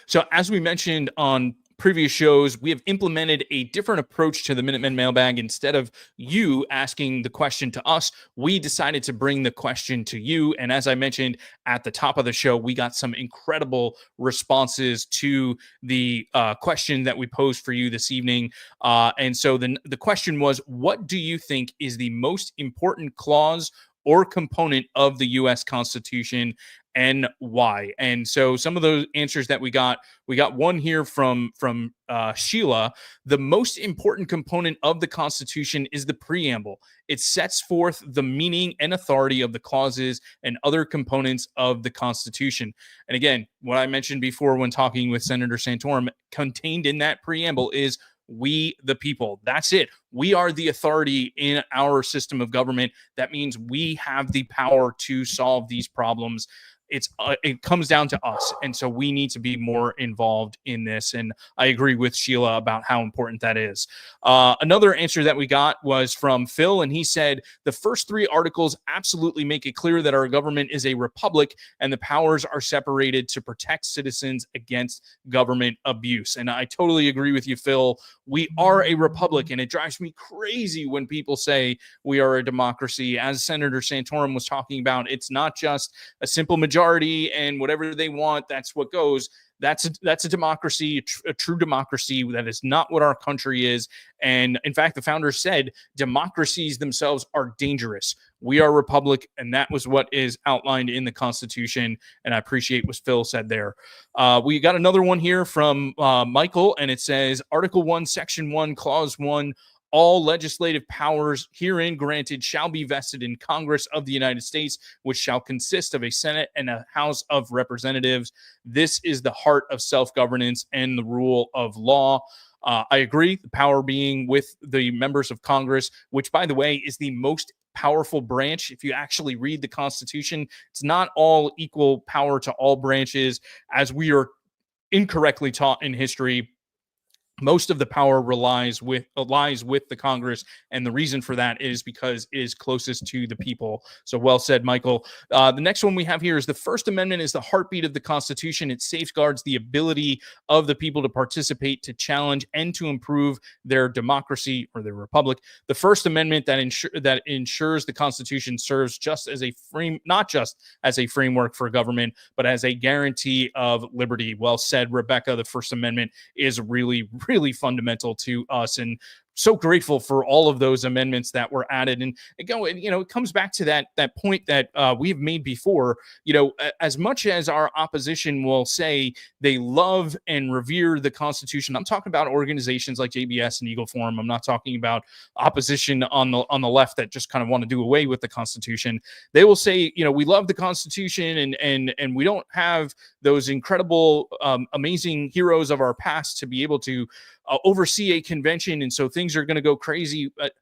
So as we mentioned on previous shows, we have implemented a different approach to the Minutemen Mailbag. Instead of you asking the question to us, we decided to bring the question to you. And as I mentioned at the top of the show, we got some incredible responses to the question that we posed for you this evening. And so the question was, what do you think is the most important clause or component of the U.S. Constitution, and why? And so some of those answers that we got one here from Sheila. The most important component of the Constitution is the preamble. It sets forth the meaning and authority of the clauses and other components of the Constitution. And again, what I mentioned before when talking with Senator Santorum, contained in that preamble is we the people. That's it. We are the authority in our system of government. That means we have the power to solve these problems. It comes down to us. And so we need to be more involved in this. And I agree with Sheila about how important that is. Another answer that we got was from Phil, and he said, the first 3 articles absolutely make it clear that our government is a republic and the powers are separated to protect citizens against government abuse. And I totally agree with you, Phil. We are a republic, and it drives me crazy when people say we are a democracy. As Senator Santorum was talking about, it's not just a simple majority and whatever they want, that's what goes. That's a democracy, a true democracy. That is not what our country is. And in fact, the founders said democracies themselves are dangerous. We are a republic, and that was what is outlined in the Constitution. And I appreciate what Phil said there. We got another one here from Michael, and it says Article 1, Section 1, Clause 1, all legislative powers herein granted shall be vested in Congress of the United States, which shall consist of a Senate and a House of Representatives. This is the heart of self-governance and the rule of law. I agree, the power being with the members of Congress, which, by the way, is the most powerful branch. If you actually read the Constitution, it's not all equal power to all branches, as we are incorrectly taught in history. Most of the power lies with the Congress, and the reason for that is because it is closest to the people. So well said, Michael. The next one we have here is the First Amendment is the heartbeat of the Constitution. It safeguards the ability of the people to participate, to challenge, and to improve their democracy or their republic. The First Amendment that ensures the Constitution serves just as not just as a framework for government, but as a guarantee of liberty. Well said, Rebecca. The First Amendment is really fundamental to us, and so grateful for all of those amendments that were added. And again, it comes back to that point that we have made before. As much as our opposition will say they love and revere the Constitution, I'm talking about organizations like JBS and Eagle Forum. I'm not talking about opposition on the left that just kind of want to do away with the Constitution. They will say, we love the Constitution and we don't have those incredible, amazing heroes of our past to be able to oversee a convention, and so things are going to go crazy. But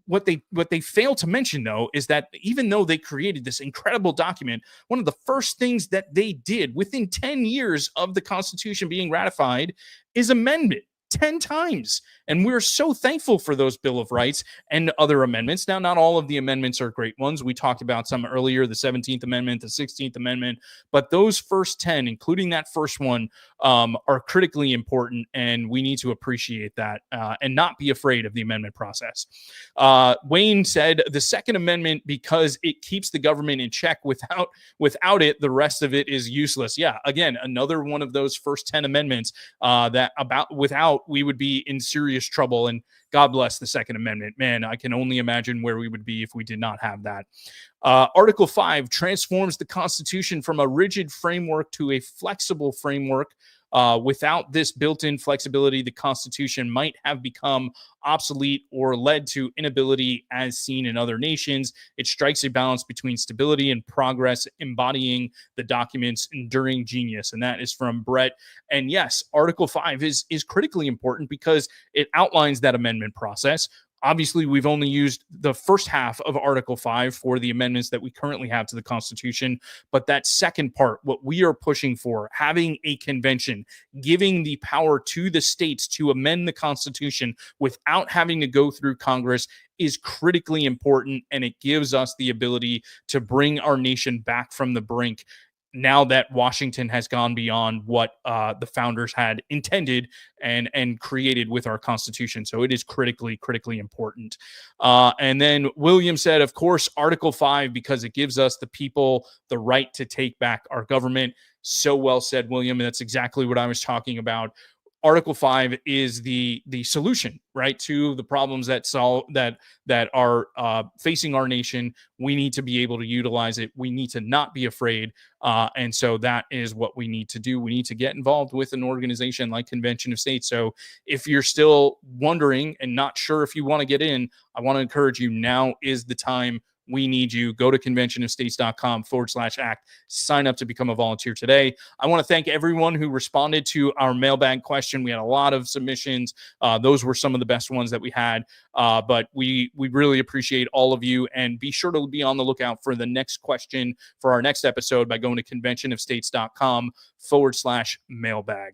what they fail to mention, though, is that even though they created this incredible document, one of the first things that they did within 10 years of the Constitution being ratified is amend it 10 times. And we're so thankful for those Bill of Rights and other amendments. Now, not all of the amendments are great ones. We talked about some earlier, the 17th Amendment, the 16th Amendment, but those first 10, including that first one, are critically important, and we need to appreciate that and not be afraid of the amendment process. Wayne said the Second Amendment, because it keeps the government in check. Without it, the rest of it is useless. Yeah, again, another one of those first 10 amendments without we would be in serious trouble. And God bless the Second Amendment. Man, I can only imagine where we would be if we did not have that. Article 5 transforms the Constitution from a rigid framework to a flexible framework. Without this built-in flexibility, the Constitution might have become obsolete or led to inability as seen in other nations. It strikes a balance between stability and progress, embodying the document's enduring genius. And that is from Brett. And yes, Article 5 is critically important because it outlines that amendment process. Obviously, we've only used the first half of Article 5 for the amendments that we currently have to the Constitution. But that second part, what we are pushing for, having a convention, giving the power to the states to amend the Constitution without having to go through Congress, is critically important. And it gives us the ability to bring our nation back from the brink, now that Washington has gone beyond what the founders had intended and created with our Constitution. So it is critically important. And then William said, of course, Article 5, because it gives us the people the right to take back our government. So well said, William. And that's exactly what I was talking about. Article 5 is the solution, right, to the problems that are facing our nation. We need to be able to utilize it. We need to not be afraid. And so that is what we need to do. We need to get involved with an organization like Convention of States. So if you're still wondering and not sure if you want to get in, I want to encourage you, now is the time. We need you. Go to conventionofstates.com/act. Sign up to become a volunteer today. I want to thank everyone who responded to our mailbag question. We had a lot of submissions. Those were some of the best ones that we had. But we really appreciate all of you. And be sure to be on the lookout for the next question for our next episode by going to conventionofstates.com/mailbag.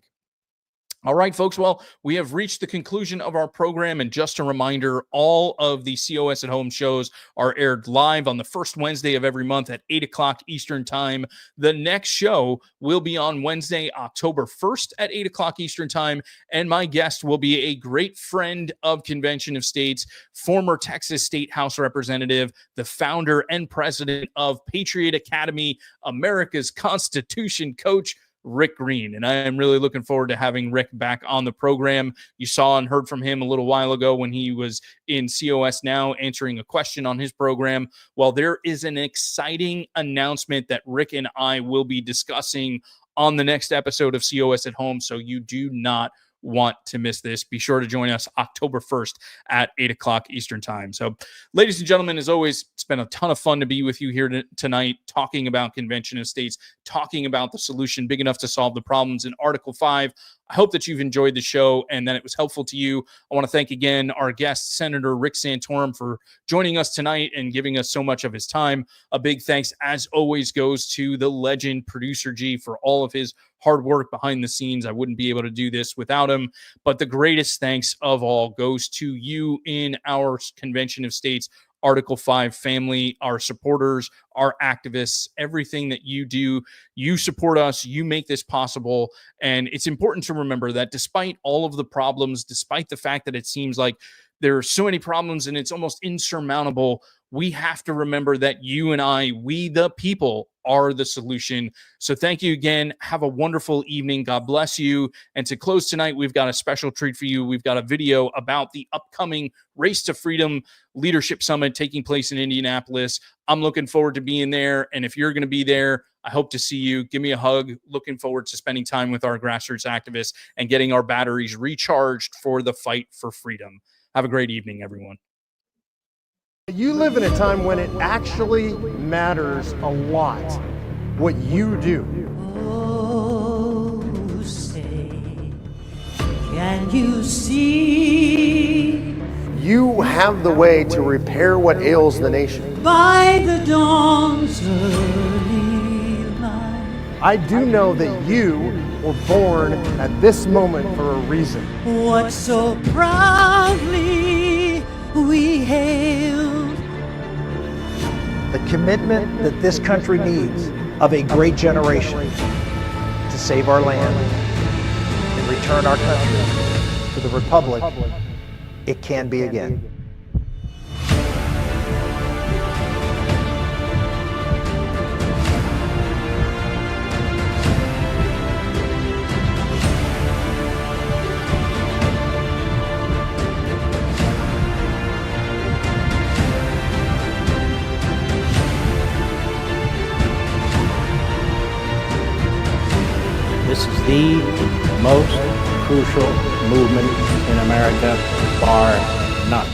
All right, folks. Well, we have reached the conclusion of our program. And just a reminder, all of the COS at Home shows are aired live on the first Wednesday of every month at 8 o'clock Eastern Time. The next show will be on Wednesday, October 1st at 8 o'clock Eastern Time. And my guest will be a great friend of Convention of States, former Texas State House Representative, the founder and president of Patriot Academy, America's Constitution coach, Rick Green. And I am really looking forward to having Rick back on the program. You saw and heard from him a little while ago when he was in COS Now answering a question on his program. Well, there is an exciting announcement that Rick and I will be discussing on the next episode of COS at Home, so you do not want to miss this. Be sure to join us October 1st at 8 o'clock Eastern time. So, ladies and gentlemen, as always, it's been a ton of fun to be with you here tonight, talking about convention of states, talking about the solution big enough to solve the problems in Article 5. I hope that you've enjoyed the show and that it was helpful to you. I want to thank again our guest, Senator Rick Santorum, for joining us tonight and giving us so much of his time. A big thanks, as always, goes to the legend Producer G for all of his hard work behind the scenes. I wouldn't be able to do this without him. But the greatest thanks of all goes to you in our Convention of States Article 5 family, our supporters, our activists, everything that you do. You support us, you make this possible. And it's important to remember that despite all of the problems, despite the fact that it seems like there are so many problems and it's almost insurmountable, we have to remember that you and I, we the people, are the solution. So thank you again. Have a wonderful evening. God bless you. And to close tonight, we've got a special treat for you. We've got a video about the upcoming Race to Freedom Leadership Summit taking place in Indianapolis. I'm looking forward to being there. And if you're going to be there, I hope to see you. Give me a hug. Looking forward to spending time with our grassroots activists and getting our batteries recharged for the fight for freedom. Have a great evening, everyone. You live in a time when it actually matters a lot what you do. Oh, say, can you see? You have the way to repair what ails the nation. By the dawn's early light. I do know that you were born at this moment for a reason. What so proudly we hailed. The commitment that this country needs of a great generation to save our land and return our country to the republic it can be again. This is the most crucial movement in America, bar none.